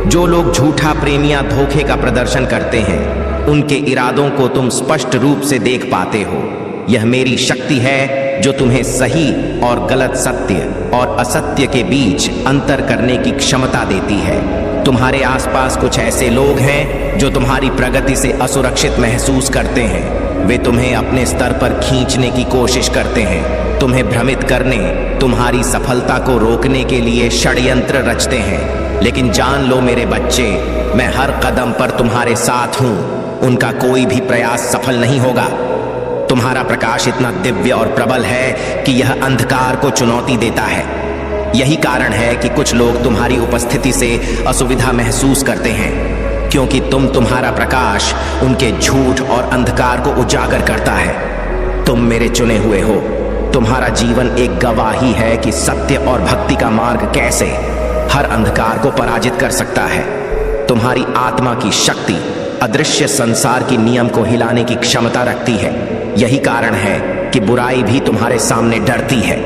जो लोग झूठा प्रेमिया धोखे का प्रदर्शन करते हैं उनके इरादों को तुम स्पष्ट रूप से देख पाते हो। यह मेरी शक्ति है जो तुम्हें सही और गलत, सत्य और असत्य के बीच अंतर करने की क्षमता देती है। तुम्हारे आसपास कुछ ऐसे लोग हैं जो तुम्हारी प्रगति से असुरक्षित महसूस करते हैं। वे तुम्हें अपने स्तर पर खींचने की कोशिश करते हैं, तुम्हें भ्रमित करने, तुम्हारी सफलता को रोकने के लिए षड्यंत्र रचते हैं। लेकिन जान लो मेरे बच्चे, मैं हर कदम पर तुम्हारे साथ हूँ। उनका कोई भी प्रयास सफल नहीं होगा। तुम्हारा प्रकाश इतना दिव्य और प्रबल है कि यह अंधकार को चुनौती देता है। यही कारण है कि कुछ लोग तुम्हारी उपस्थिति से असुविधा महसूस करते हैं, क्योंकि तुम्हारा प्रकाश उनके झूठ और अंधकार को उजागर करता है। तुम मेरे चुने हुए हो। तुम्हारा जीवन एक गवाही है कि सत्य और भक्ति का मार्ग कैसे हर अंधकार को पराजित कर सकता है। तुम्हारी आत्मा की शक्ति अदृश्य संसार की नियम को हिलाने की क्षमता रखती है। यही कारण है कि बुराई भी तुम्हारे सामने डरती है।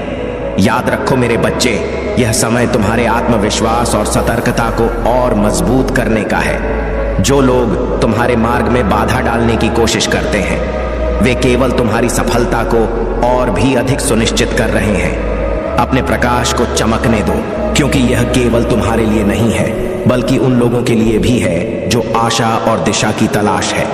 याद रखो मेरे बच्चे, यह समय तुम्हारे आत्मविश्वास और सतर्कता को और मजबूत करने का है। जो लोग तुम्हारे मार्ग में बाधा डालने की कोशिश करते हैं वे केवल तुम्हारी सफलता को और भी अधिक सुनिश्चित कर रहे हैं। अपने प्रकाश को चमकने दो, क्योंकि यह केवल तुम्हारे लिए नहीं है बल्कि उन लोगों के लिए भी है जो आशा और दिशा की तलाश है।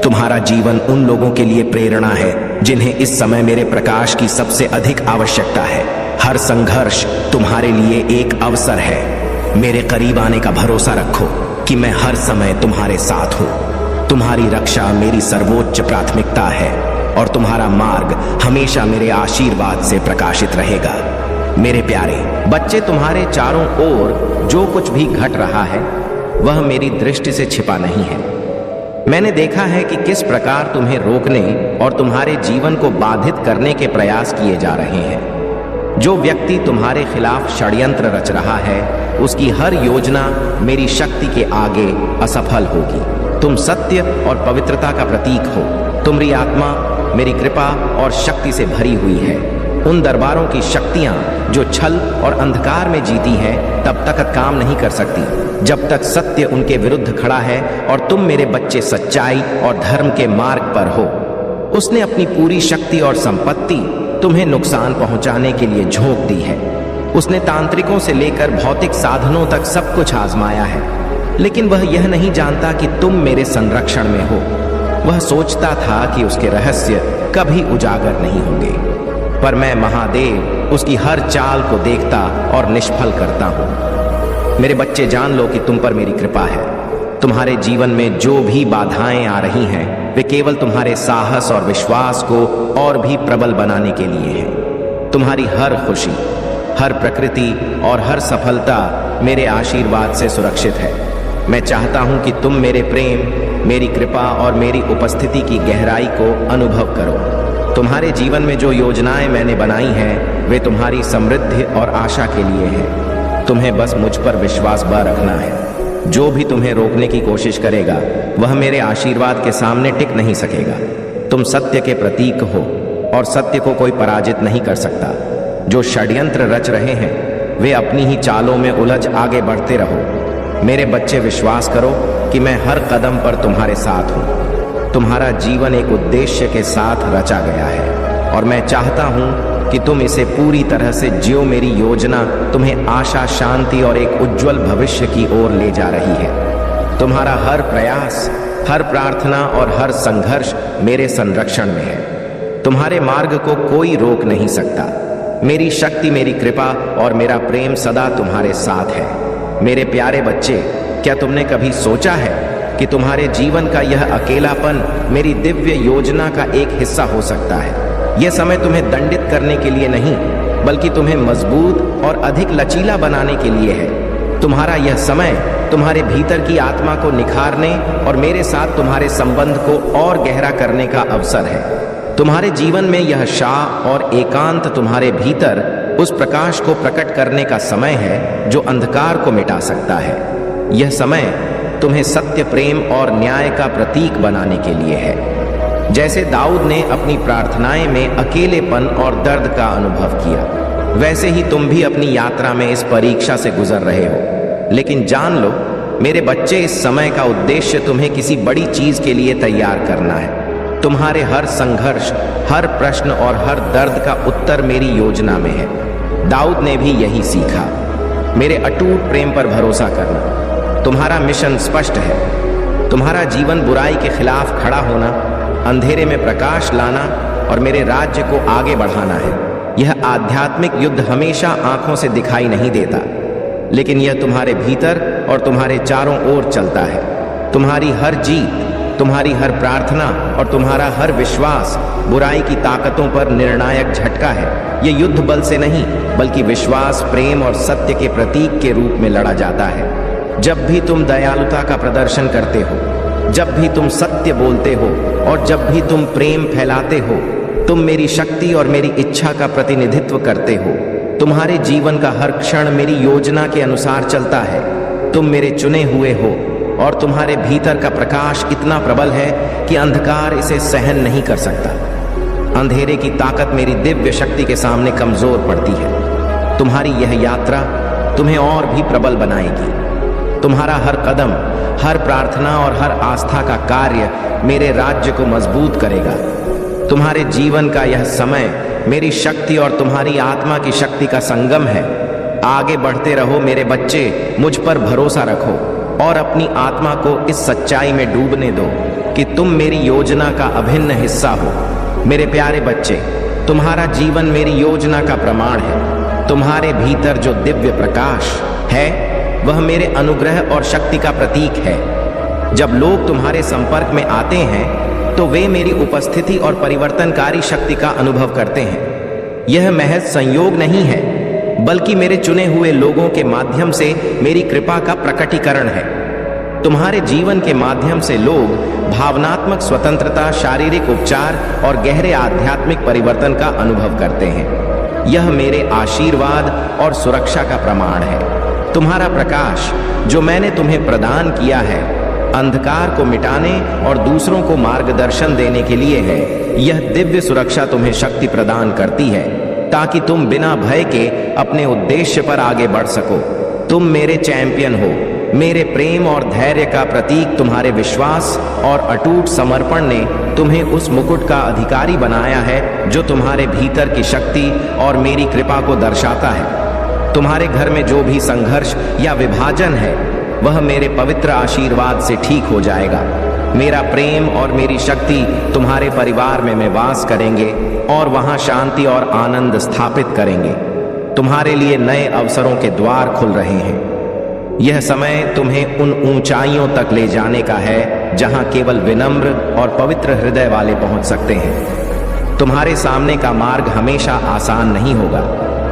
तुम्हारा जीवन उन लोगों के लिए प्रेरणा है जिन्हें इस समय मेरे प्रकाश की सबसे अधिक आवश्यकता है। हर संघर्ष तुम्हारे लिए एक अवसर है। मेरे करीब आने का भरोसा रखो कि मैं हर समय तुम्हारे साथ हूँ। तुम्हारी रक्षा मेरी सर्वोच्च प्राथमिकता है और तुम्हारा मार्ग हमेशा मेरे आशीर्वाद से प्रकाशित रहेगा। मेरे प्यारे बच्चे, तुम्हारे चारों ओर जो कुछ भी घट रहा है वह मेरी दृष्टि से छिपा नहीं है। मैंने देखा है कि किस प्रकार तुम्हें रोकने और तुम्हारे जीवन को बाधित करने के प्रयास किए जा रहे हैं। जो व्यक्ति तुम्हारे खिलाफ षड्यंत्र रच रहा है उसकी हर योजना मेरी शक्ति के आगे असफल होगी। तुम सत्य और पवित्रता का प्रतीक हो। तुम्हारी आत्मा मेरी कृपा और शक्ति से भरी हुई है। उन दरबारों की शक्तियां जो छल और अंधकार में जीती हैं तब तक काम नहीं कर सकती जब तक सत्य उनके विरुद्ध खड़ा है और तुम मेरे बच्चे सच्चाई और धर्म के मार्ग पर हो। उसने अपनी पूरी शक्ति और संपत्ति तुम्हें नुकसान पहुंचाने के लिए झोंक दी है। उसने तांत्रिकों से लेकर भौतिक साधनों तक सब कुछ आजमाया है, लेकिन वह यह नहीं जानता कि तुम मेरे संरक्षण में हो। वह सोचता था कि उसके रहस्य कभी उजागर नहीं होंगे, पर मैं महादेव उसकी हर चाल को देखता और निष्फल करता हूं। मेरे बच्चे, जान लो कि तुम पर मेरी कृपा है। तुम्हारे जीवन में जो भी बाधाएं आ रही हैं वे केवल तुम्हारे साहस और विश्वास को और भी प्रबल बनाने के लिए हैं। तुम्हारी हर खुशी, हर प्रकृति और हर सफलता मेरे आशीर्वाद से सुरक्षित है। मैं चाहता हूं कि तुम मेरे प्रेम, मेरी कृपा और मेरी उपस्थिति की गहराई को अनुभव करो। तुम्हारे जीवन में जो योजनाएं मैंने बनाई हैं वे तुम्हारी समृद्धि और आशा के लिए हैं। तुम्हें बस मुझ पर विश्वास रखना है। जो भी तुम्हें रोकने की कोशिश करेगा वह मेरे आशीर्वाद के सामने टिक नहीं सकेगा। तुम सत्य के प्रतीक हो और सत्य को कोई पराजित नहीं कर सकता। जो षड्यंत्र रच रहे हैं वे अपनी ही चालों में उलझ आगे बढ़ते रहो। मेरे बच्चे, विश्वास करो कि मैं हर कदम पर तुम्हारे साथ हूँ। तुम्हारा जीवन एक उद्देश्य के साथ रचा गया है और मैं चाहता हूँ कि तुम इसे पूरी तरह से जियो। मेरी योजना तुम्हें आशा, शांति और एक उज्जवल भविष्य की ओर ले जा रही है। तुम्हारा हर प्रयास, हर प्रार्थना और हर संघर्ष मेरे संरक्षण में है। तुम्हारे मार्ग को कोई रोक नहीं सकता। मेरी शक्ति, मेरी कृपा और मेरा प्रेम सदा तुम्हारे साथ है। मेरे प्यारे बच्चे, क्या तुमने कभी सोचा है कि तुम्हारे जीवन का यह अकेलापन मेरी दिव्य योजना का एक हिस्सा हो सकता है? यह समय तुम्हें दंडित करने के लिए नहीं, बल्कि तुम्हें मजबूत और अधिक लचीला बनाने के लिए है। तुम्हारा यह समय तुम्हारे भीतर की आत्मा को निखारने और मेरे साथ तुम्हारे संबंध को और गहरा करने का अवसर है। तुम्हारे जीवन में यह शाह और एकांत तुम्हारे भीतर उस प्रकाश को प्रकट करने का समय है जो अंधकार को मिटा सकता है। यह समय तुम्हें सत्य, प्रेम और न्याय का प्रतीक बनाने के लिए है। जैसे दाऊद ने अपनी प्रार्थनाएं में अकेलेपन और दर्द का अनुभव किया, वैसे ही तुम भी अपनी यात्रा में इस परीक्षा से गुजर रहे हो। लेकिन जान लो मेरे बच्चे, इस समय का उद्देश्य तुम्हें किसी बड़ी चीज के लिए तैयार करना है। तुम्हारे हर संघर्ष, हर प्रश्न और हर दर्द का उत्तर मेरी योजना में है। दाऊद ने भी यही सीखा। मेरे अटूट प्रेम पर भरोसा करना। तुम्हारा मिशन स्पष्ट है। तुम्हारा जीवन बुराई के खिलाफ खड़ा होना, अंधेरे में प्रकाश लाना और मेरे राज्य को आगे बढ़ाना है। यह आध्यात्मिक युद्ध हमेशा आंखों से दिखाई नहीं देता, लेकिन यह तुम्हारे भीतर और तुम्हारे चारों ओर चलता है। तुम्हारी हर जीत, तुम्हारी हर प्रार्थना और तुम्हारा हर विश्वास बुराई की ताकतों पर निर्णायक झटका है। यह युद्ध बल से नहीं, बल्कि विश्वास, प्रेम और सत्य के प्रतीक के रूप में लड़ा जाता है। जब भी तुम दयालुता का प्रदर्शन करते हो, जब भी तुम सत्य बोलते हो और जब भी तुम प्रेम फैलाते हो, तुम मेरी शक्ति और मेरी इच्छा का प्रतिनिधित्व करते हो। तुम्हारे जीवन का हर क्षण मेरी योजना के अनुसार चलता है। तुम मेरे चुने हुए हो और तुम्हारे भीतर का प्रकाश इतना प्रबल है कि अंधकार इसे सहन नहीं कर सकता। अंधेरे की ताकत मेरी दिव्य शक्ति के सामने कमजोर पड़ती है। तुम्हारी यह यात्रा तुम्हें और भी प्रबल बनाएगी। तुम्हारा हर कदम, हर प्रार्थना और हर आस्था का कार्य मेरे राज्य को मजबूत करेगा। तुम्हारे जीवन का यह समय मेरी शक्ति और तुम्हारी आत्मा की शक्ति का संगम है। आगे बढ़ते रहो मेरे बच्चे, मुझ पर भरोसा रखो और अपनी आत्मा को इस सच्चाई में डूबने दो कि तुम मेरी योजना का अभिन्न हिस्सा हो। मेरे प्यारे बच्चे, तुम्हारा जीवन मेरी योजना का प्रमाण है। तुम्हारे भीतर जो दिव्य प्रकाश है वह मेरे अनुग्रह और शक्ति का प्रतीक है। जब लोग तुम्हारे संपर्क में आते हैं तो वे मेरी उपस्थिति और परिवर्तनकारी शक्ति का अनुभव करते हैं। यह महज संयोग नहीं है, बल्कि मेरे चुने हुए लोगों के माध्यम से मेरी कृपा का प्रकटीकरण है। तुम्हारे जीवन के माध्यम से लोग भावनात्मक स्वतंत्रता, शारीरिक उपचार और गहरे आध्यात्मिक परिवर्तन का अनुभव करते हैं। यह मेरे आशीर्वाद और सुरक्षा का प्रमाण है। तुम्हारा प्रकाश जो मैंने तुम्हें प्रदान किया है, अंधकार को मिटाने और दूसरों को मार्गदर्शन देने के लिए है। यह दिव्य सुरक्षा तुम्हें शक्ति प्रदान करती है ताकि तुम बिना भय के अपने उद्देश्य पर आगे बढ़ सको। तुम मेरे चैंपियन हो। मेरे प्रेम और धैर्य का प्रतीक तुम्हारे विश्वास और अटूट समर्पण ने तुम्हें उस मुकुट का अधिकारी बनाया है जो तुम्हारे भीतर की शक्ति और मेरी कृपा को दर्शाता है। तुम्हारे घर में जो भी संघर्ष या विभाजन है, वह मेरे पवित्र आशीर्वाद से ठीक हो जाएगा। मेरा प्रेम और मेरी शक्ति तुम्हारे परिवार में वास करेंगे और वहां शांति और आनंद स्थापित करेंगे। तुम्हारे लिए नए अवसरों के द्वार खुल रहे हैं। यह समय तुम्हें उन ऊंचाइयों तक ले जाने का है जहां केवल विनम्र और पवित्र हृदय वाले पहुंच सकते हैं। तुम्हारे सामने का मार्ग हमेशा आसान नहीं होगा,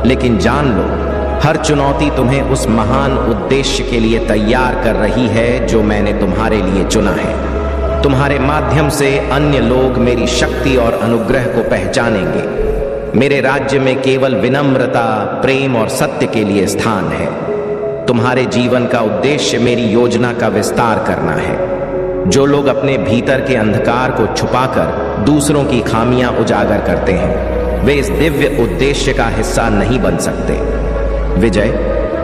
लेकिन जान लो, हर चुनौती तुम्हें उस महान उद्देश्य के लिए तैयार कर रही है जो मैंने तुम्हारे लिए चुना है। तुम्हारे माध्यम से अन्य लोग मेरी शक्ति और अनुग्रह को पहचानेंगे। मेरे राज्य में केवल विनम्रता, प्रेम और सत्य के लिए स्थान है। तुम्हारे जीवन का उद्देश्य मेरी योजना का विस्तार करना है। जो लोग अपने भीतर के अंधकार को छुपाकर दूसरों की खामियां उजागर करते हैं, वे इस दिव्य उद्देश्य का हिस्सा नहीं बन सकते। विजय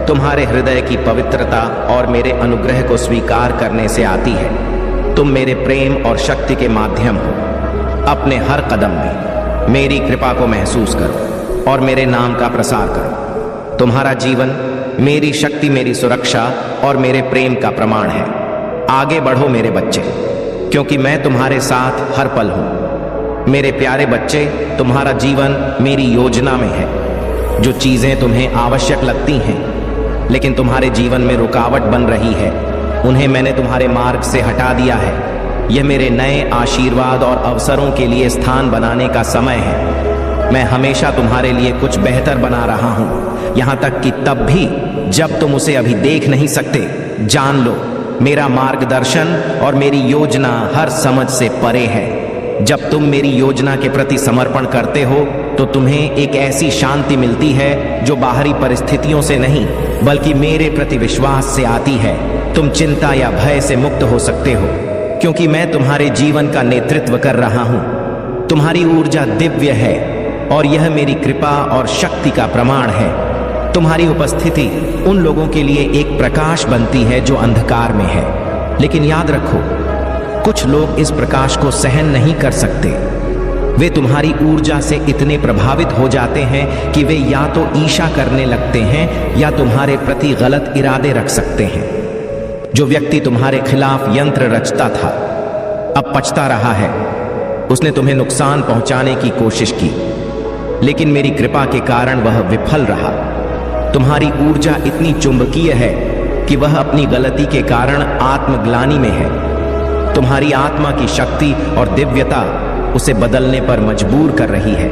तुम्हारे हृदय की पवित्रता और मेरे अनुग्रह को स्वीकार करने से आती है। तुम मेरे प्रेम और शक्ति के माध्यम हो। अपने हर कदम में मेरी कृपा को महसूस करो और मेरे नाम का प्रसार करो। तुम्हारा जीवन मेरी शक्ति, मेरी सुरक्षा और मेरे प्रेम का प्रमाण है। आगे बढ़ो मेरे बच्चे, क्योंकि मैं तुम्हारे साथ हर पल हूं। मेरे प्यारे बच्चे, तुम्हारा जीवन मेरी योजना में है। जो चीजें तुम्हें आवश्यक लगती हैं लेकिन तुम्हारे जीवन में रुकावट बन रही है, उन्हें मैंने तुम्हारे मार्ग से हटा दिया है। यह मेरे नए आशीर्वाद और अवसरों के लिए स्थान बनाने का समय है। मैं हमेशा तुम्हारे लिए कुछ बेहतर बना रहा हूं, यहां तक कि तब भी जब तुम उसे अभी देख नहीं सकते। जान लो, मेरा मार्गदर्शन और मेरी योजना हर समझ से परे है। जब तुम मेरी योजना के प्रति समर्पण करते हो तो तुम्हें एक ऐसी शांति मिलती है जो बाहरी परिस्थितियों से नहीं, बल्कि मेरे प्रति विश्वास से आती है। तुम चिंता या भय से मुक्त हो सकते हो, क्योंकि मैं तुम्हारे जीवन का नेतृत्व कर रहा हूं। तुम्हारी ऊर्जा दिव्य है और यह मेरी कृपा और शक्ति का प्रमाण है। तुम्हारी उपस्थिति उन लोगों के लिए एक प्रकाश बनती है जो अंधकार में है। लेकिन याद रखो, कुछ लोग इस प्रकाश को सहन नहीं कर सकते। वे तुम्हारी ऊर्जा से इतने प्रभावित हो जाते हैं कि वे या तो ईर्ष्या करने लगते हैं या तुम्हारे प्रति गलत इरादे रख सकते हैं। जो व्यक्ति तुम्हारे खिलाफ यंत्र रचता था, अब पछता रहा है। उसने तुम्हें नुकसान पहुंचाने की कोशिश की, लेकिन मेरी कृपा के कारण वह विफल रहा। तुम्हारी ऊर्जा इतनी चुंबकीय है कि वह अपनी गलती के कारण आत्मग्लानि में है। तुम्हारी आत्मा की शक्ति और दिव्यता उसे बदलने पर मजबूर कर रही है।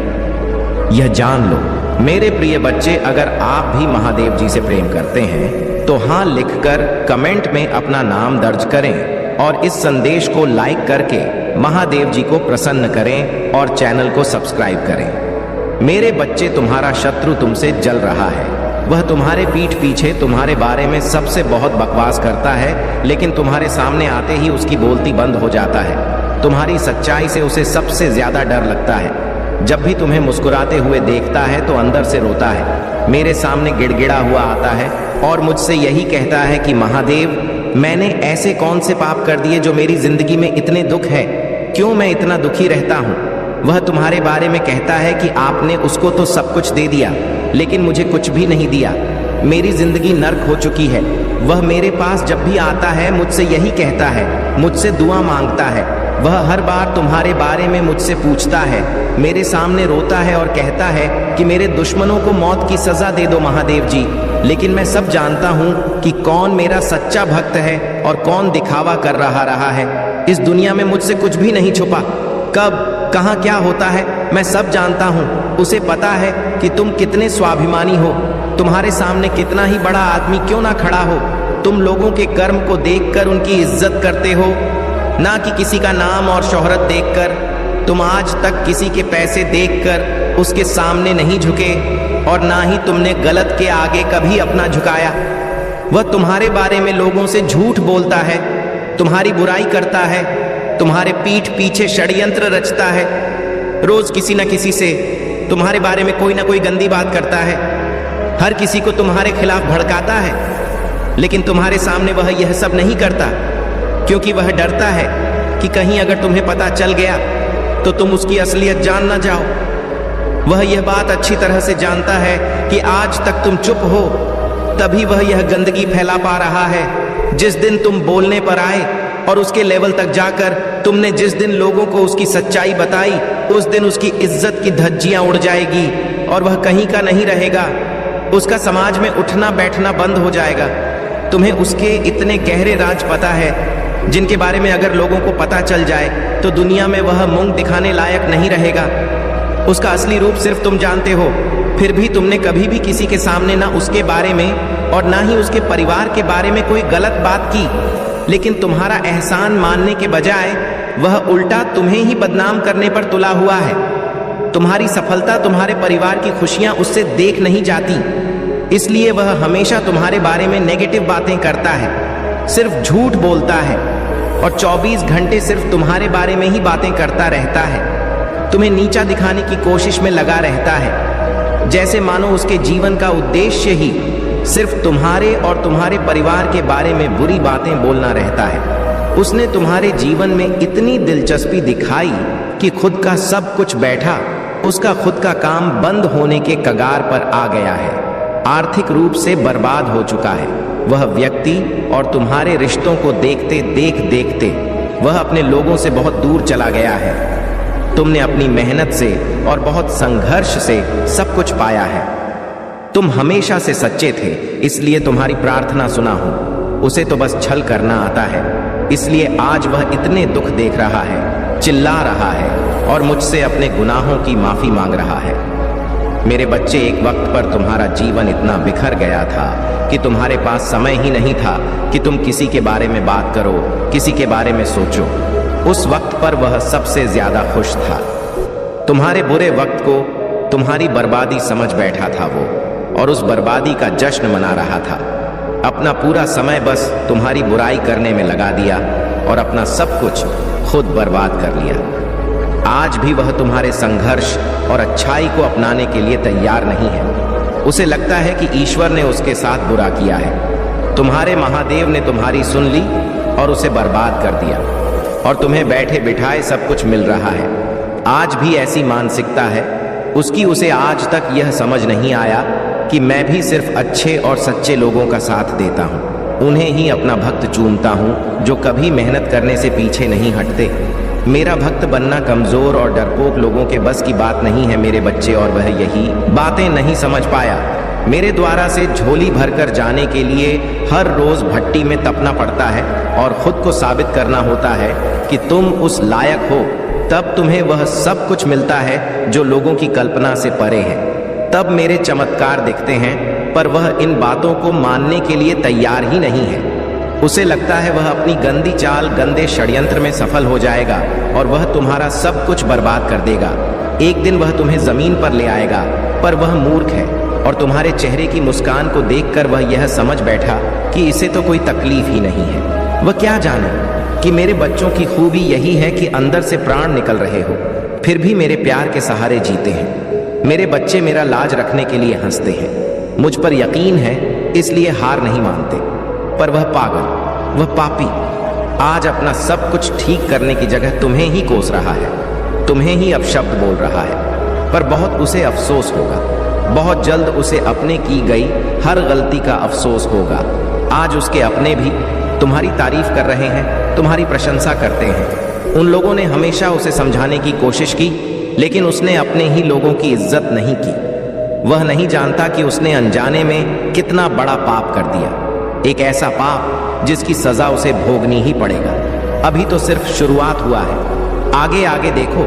यह जान लो मेरे प्रिय बच्चे, अगर आप भी महादेव जी से प्रेम करते हैं तो हाँ लिखकर कमेंट में अपना नाम दर्ज करें और इस संदेश को लाइक करके महादेव जी को प्रसन्न करें और चैनल को सब्सक्राइब करें। मेरे बच्चे, तुम्हारा शत्रु तुमसे जल रहा है। वह तुम्हारे पीठ पीछे तुम्हारे बारे में सबसे बहुत बकवास करता है, लेकिन तुम्हारे सामने आते ही उसकी बोलती बंद हो जाता है। तुम्हारी सच्चाई से उसे सबसे ज्यादा डर लगता है। जब भी तुम्हें मुस्कुराते हुए देखता है तो अंदर से रोता है। मेरे सामने गिड़गिड़ा हुआ आता है और मुझसे यही कहता है कि महादेव, मैंने ऐसे कौन से पाप कर दिए जो मेरी जिंदगी में इतने दुख है? क्यों मैं इतना दुखी रहता हूँ? वह तुम्हारे बारे में कहता है कि आपने उसको तो सब कुछ दे दिया, लेकिन मुझे कुछ भी नहीं दिया। मेरी जिंदगी नर्क हो चुकी है। वह मेरे पास जब भी आता है मुझसे यही कहता है, मुझसे दुआ मांगता है। वह हर बार तुम्हारे बारे में मुझसे पूछता है, मेरे सामने रोता है और कहता है कि मेरे दुश्मनों को मौत की सजा दे दो महादेव जी। लेकिन मैं सब जानता हूँ कि कौन मेरा सच्चा भक्त है और कौन दिखावा कर रहा है। इस दुनिया में मुझसे कुछ भी नहीं छुपा। कब कहाँ क्या होता है मैं सब जानता हूँ। उसे पता है कि तुम कितने स्वाभिमानी हो। तुम्हारे सामने कितना ही बड़ा आदमी क्यों ना खड़ा हो, तुम लोगों के कर्म को देखकर उनकी इज्जत करते हो, ना कि किसी का नाम और शोहरत देखकर। तुम आज तक किसी के पैसे देखकर उसके सामने नहीं झुके और ना ही तुमने गलत के आगे कभी अपना झुकाया। वह तुम्हारे बारे में लोगों से झूठ बोलता है, तुम्हारी बुराई करता है, तुम्हारे पीठ पीछे षड्यंत्र रचता है, रोज किसी न किसी से तुम्हारे बारे में कोई ना कोई गंदी बात करता है, हर किसी को तुम्हारे खिलाफ भड़काता है। लेकिन तुम्हारे सामने वह यह सब नहीं करता, क्योंकि वह डरता है कि कहीं अगर तुम्हें पता चल गया तो तुम उसकी असलियत जान ना जाओ। वह यह बात अच्छी तरह से जानता है कि आज तक तुम चुप हो, तभी वह यह गंदगी फैला पा रहा है। जिस दिन तुम बोलने पर आए और उसके लेवल तक जाकर तुमने जिस दिन लोगों को उसकी सच्चाई बताई, उस दिन उसकी इज्जत की धज्जियां उड़ जाएगी और वह कहीं का नहीं रहेगा। उसका समाज में उठना बैठना बंद हो जाएगा। तुम्हें उसके इतने गहरे राज पता है जिनके बारे में अगर लोगों को पता चल जाए तो दुनिया में वह मुंह दिखाने लायक नहीं रहेगा। उसका असली रूप सिर्फ तुम जानते हो, फिर भी तुमने कभी भी किसी के सामने ना उसके बारे में और ना ही उसके परिवार के बारे में कोई गलत बात की। लेकिन तुम्हारा एहसान मानने के बजाय वह उल्टा तुम्हें ही बदनाम करने पर तुला हुआ है। तुम्हारी सफलता, तुम्हारे परिवार की खुशियां उससे देख नहीं जाती, इसलिए वह हमेशा तुम्हारे बारे में नेगेटिव बातें करता है, सिर्फ झूठ बोलता है और 24 घंटे सिर्फ तुम्हारे बारे में ही बातें करता रहता है। तुम्हें नीचा दिखाने की कोशिश में लगा रहता है, जैसे मानो उसके जीवन का उद्देश्य ही सिर्फ तुम्हारे और तुम्हारे परिवार के बारे में बुरी बातें बोलना रहता है। उसने तुम्हारे जीवन में इतनी दिलचस्पी दिखाई कि खुद का सब कुछ बैठा, उसका खुद का काम बंद होने के कगार पर आ गया है। आर्थिक रूप से बर्बाद हो चुका है वह व्यक्ति और तुम्हारे रिश्तों को देखते देखते वह अपने लोगों से बहुत दूर चला गया है। तुमने अपनी मेहनत से और बहुत संघर्ष से सब कुछ पाया है। तुम हमेशा से सच्चे थे, इसलिए तुम्हारी प्रार्थना सुना हूं। उसे तो बस छल करना आता है, इसलिए आज वह इतने दुख देख रहा है, चिल्ला रहा है और मुझसे अपने गुनाहों की माफी मांग रहा है। मेरे बच्चे, एक वक्त पर तुम्हारा जीवन इतना बिखर गया था कि तुम्हारे पास समय ही नहीं था कि तुम किसी के बारे में बात करो, किसी के बारे में सोचो। उस वक्त पर वह सबसे ज्यादा खुश था। तुम्हारे बुरे वक्त को तुम्हारी बर्बादी समझ बैठा था वो, और उस बर्बादी का जश्न मना रहा था। अपना पूरा समय बस तुम्हारी बुराई करने में लगा दिया और अपना सब कुछ खुद बर्बाद कर लिया। आज भी वह तुम्हारे संघर्ष और अच्छाई को अपनाने के लिए तैयार नहीं है। उसे लगता है कि ईश्वर ने उसके साथ बुरा किया है। तुम्हारे महादेव ने तुम्हारी सुन ली और उसे बर्बाद कर दिया, और तुम्हें बैठे बिठाए सब कुछ मिल रहा है। आज भी ऐसी मानसिकता है उसकी। उसे आज तक यह समझ नहीं आया कि मैं भी सिर्फ अच्छे और सच्चे लोगों का साथ देता हूँ, उन्हें ही अपना भक्त चूमता हूँ जो कभी मेहनत करने से पीछे नहीं हटते। मेरा भक्त बनना कमजोर और डरपोक लोगों के बस की बात नहीं है मेरे बच्चे, और वह यही बातें नहीं समझ पाया। मेरे द्वारा से झोली भरकर जाने के लिए हर रोज भट्टी में तपना पड़ता है और खुद को साबित करना होता है कि तुम उस लायक हो। तब तुम्हें वह सब कुछ मिलता है जो लोगों की कल्पना से परे है। तब मेरे चमत्कार दिखते हैं, पर वह इन बातों को मानने के लिए तैयार ही नहीं है। उसे लगता है वह अपनी गंदी चाल, गंदे षड्यंत्र में सफल हो जाएगा और वह तुम्हारा सब कुछ बर्बाद कर देगा। एक दिन वह तुम्हें जमीन पर ले आएगा, पर वह मूर्ख है और तुम्हारे चेहरे की मुस्कान को देखकर वह यह समझ बैठा कि इसे तो कोई तकलीफ ही नहीं है। वह क्या जाने कि मेरे बच्चों की खूबी यही है कि अंदर से प्राण निकल रहे हो, फिर भी मेरे प्यार के सहारे जीते हैं। मेरे बच्चे मेरा लाज रखने के लिए हंसते हैं। मुझ पर यकीन है, इसलिए हार नहीं मानते। पर वह पागल, वह पापी आज अपना सब कुछ ठीक करने की जगह तुम्हें ही कोस रहा है, तुम्हें ही अपशब्द बोल रहा है। पर बहुत उसे अफसोस होगा, बहुत जल्द उसे अपने की गई हर गलती का अफसोस होगा। आज उसके अपने भी तुम्हारी तारीफ कर रहे हैं, तुम्हारी प्रशंसा करते हैं। उन लोगों ने हमेशा उसे समझाने की कोशिश की, लेकिन उसने अपने ही लोगों की इज्जत नहीं की। वह नहीं जानता कि उसने अनजाने में कितना बड़ा पाप कर दिया, एक ऐसा पाप जिसकी सजा उसे भोगनी ही पड़ेगा। अभी तो सिर्फ शुरुआत हुआ है, आगे आगे देखो।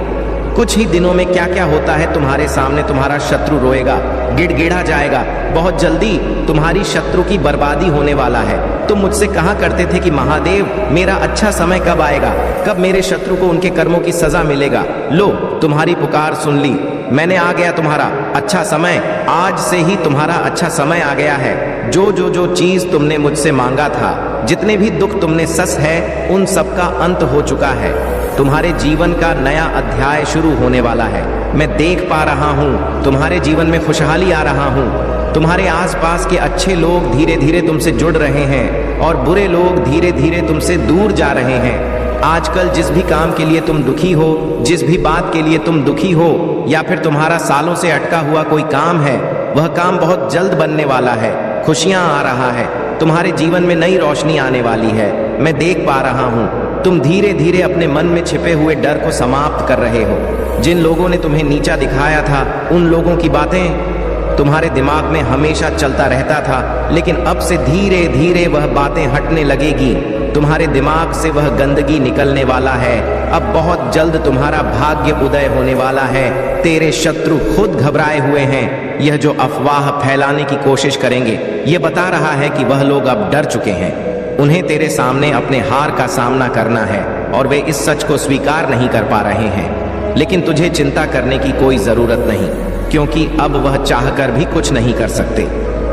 कुछ ही दिनों में क्या क्या होता है तुम्हारे सामने। तुम्हारा शत्रु रोएगा, गिड़गिड़ा जाएगा। बहुत जल्दी तुम्हारी शत्रु की बर्बादी होने वाला है। तुम मुझसे कहा करते थे कि महादेव मेरा अच्छा समय कब आएगा, कब मेरे शत्रु को उनके कर्मों की सजा मिलेगा। लो तुम्हारी पुकार सुन ली, मैंने आ गया तुम्हारा अच्छा समय। आज से ही तुम्हारा अच्छा समय आ गया है। जो चीज तुमने मुझसे मांगा था, जितने भी दुख तुमने सस है, उन सब का अंत हो चुका है। तुम्हारे जीवन का नया अध्याय शुरू होने वाला है। मैं देख पा रहा हूँ तुम्हारे जीवन में खुशहाली आ रहा हूँ। तुम्हारे आसपास के अच्छे लोग धीरे धीरे तुमसे जुड़ रहे हैं और बुरे लोग धीरे धीरे तुमसे दूर जा रहे हैं। आजकल जिस भी काम के लिए तुम दुखी हो, जिस भी बात के लिए तुम दुखी हो, या फिर तुम्हारा सालों से अटका हुआ कोई काम है, वह काम बहुत जल्द बनने वाला है। खुशियां आ रहा है, तुम्हारे जीवन में नई रोशनी आने वाली है। मैं देख पा रहा हूँ तुम धीरे धीरे अपने मन में छिपे हुए डर को समाप्त कर रहे हो। जिन लोगों ने तुम्हें नीचा दिखाया था, उन लोगों की बातें तुम्हारे दिमाग में हमेशा चलता रहता था, लेकिन अब से धीरे धीरे वह बातें हटने लगेगी। तुम्हारे दिमाग से वह गंदगी निकलने वाला है। अब बहुत जल्द तुम्हारा भाग्य उदय होने वाला है। तेरे शत्रु खुद घबराए हुए हैं। यह जो अफवाह फैलाने की कोशिश करेंगे, यह बता रहा है कि वह लोग अब डर चुके हैं। उन्हें तेरे सामने अपने हार का सामना करना है और वे इस सच को स्वीकार नहीं कर पा रहे हैं। लेकिन तुझे चिंता करने की कोई जरूरत नहीं, क्योंकि अब वह चाहकर भी कुछ नहीं कर सकते।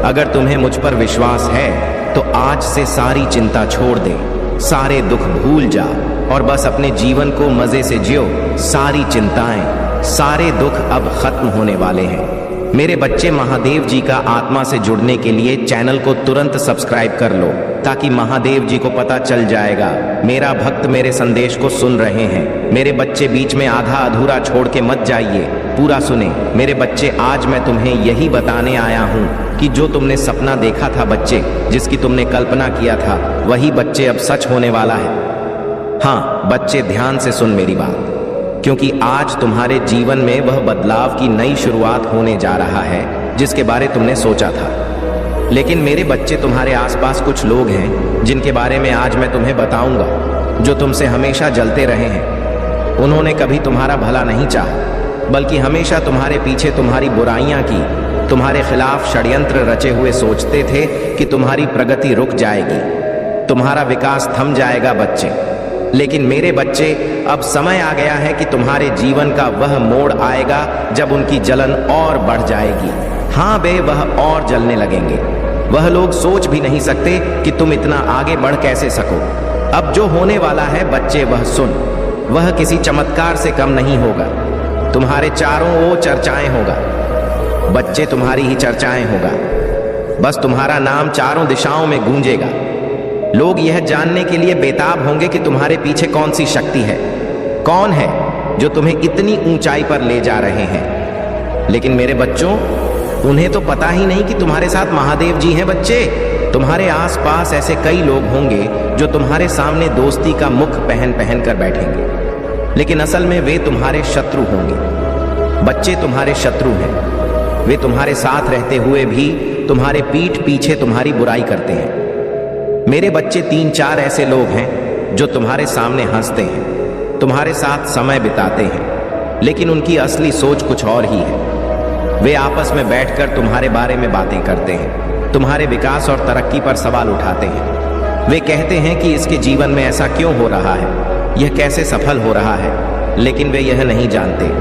अगर तुम्हें मुझ पर विश्वास है तो आज से सारी चिंता छोड़ दे, सारे दुख भूल जा और बस अपने जीवन को मजे से जियो। सारी चिंताएं, सारे दुख अब खत्म होने वाले हैं। मेरे बच्चे, महादेव जी का आत्मा से जुड़ने के लिए चैनल को तुरंत सब्सक्राइब कर लो, ताकि महादेव जी को पता चल जाएगा मेरा भक्त मेरे संदेश को सुन रहे हैं। मेरे बच्चे, बीच में आधा अधूरा छोड़ के मत जाइए, पूरा सुने। मेरे बच्चे, आज मैं तुम्हें यही बताने आया हूँ कि जो तुमने सपना देखा था बच्चे, जिसकी तुमने कल्पना किया था, वही बच्चे अब सच होने वाला है। हाँ बच्चे, ध्यान से सुन मेरी बात, क्योंकि आज तुम्हारे जीवन में वह बदलाव की नई शुरुआत होने जा रहा है जिसके बारे तुमने सोचा था। लेकिन मेरे बच्चे, तुम्हारे आसपास कुछ लोग हैं जिनके बारे में आज मैं तुम्हें बताऊंगा, जो तुमसे हमेशा जलते रहे हैं। उन्होंने कभी तुम्हारा भला नहीं चाहा, बल्कि हमेशा तुम्हारे पीछे तुम्हारी बुराइयां की, तुम्हारे खिलाफ षड्यंत्र रचे हुए सोचते थे कि तुम्हारी प्रगति रुक जाएगी, तुम्हारा विकास थम जाएगा बच्चे। लेकिन मेरे बच्चे, अब समय आ गया है कि तुम्हारे जीवन का वह मोड़ आएगा जब उनकी जलन और बढ़ जाएगी। हाँ बे, वह और जलने लगेंगे। वह लोग सोच भी नहीं सकते कि तुम इतना आगे बढ़ कैसे सको। अब जो होने वाला है बच्चे, वह सुन, वह किसी चमत्कार से कम नहीं होगा। तुम्हारे चारों ओर चर्चाएं होगा बच्चे, तुम्हारी ही चर्चाएं होगा। बस तुम्हारा नाम चारों दिशाओं में गूंजेगा। लोग यह जानने के लिए बेताब होंगे कि तुम्हारे पीछे कौन सी शक्ति है, कौन है जो तुम्हें इतनी ऊंचाई पर ले जा रहे हैं। लेकिन मेरे बच्चों, उन्हें तो पता ही नहीं कि तुम्हारे साथ महादेव जी हैं बच्चे। तुम्हारे आसपास ऐसे कई लोग होंगे जो तुम्हारे सामने दोस्ती का मुख पहन पहन कर बैठेंगे, लेकिन असल में वे तुम्हारे शत्रु होंगे। बच्चे तुम्हारे शत्रु हैं। वे तुम्हारे साथ रहते हुए भी तुम्हारे पीठ पीछे तुम्हारी बुराई करते हैं। मेरे बच्चे, 3-4 ऐसे लोग हैं जो तुम्हारे सामने हंसते हैं, तुम्हारे साथ समय बिताते हैं, लेकिन उनकी असली सोच कुछ और ही है। वे आपस में बैठकर तुम्हारे बारे में बातें करते हैं, तुम्हारे विकास और तरक्की पर सवाल उठाते हैं। वे कहते हैं कि इसके जीवन में ऐसा क्यों हो रहा है, यह कैसे सफल हो रहा है, लेकिन वे यह नहीं जानते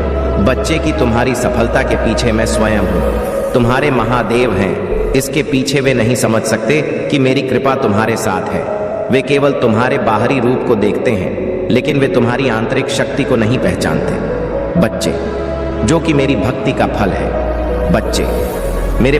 बच्चे कि तुम्हारी सफलता के पीछे मैं स्वयं हूँ। तुम्हारे महादेव हैं। इसके पीछे वे नहीं समझ सकते कि मेरी कृपा तुम्हारे साथ है। वे केवल तुम्हारे बाहरी रूप को देखते हैं, लेकिन वे तुम्हारी आंतरिक शक्ति को नहीं पहचानते बच्चे, जो कि मेरी भक्ति का फल है। बच्चे, मेरे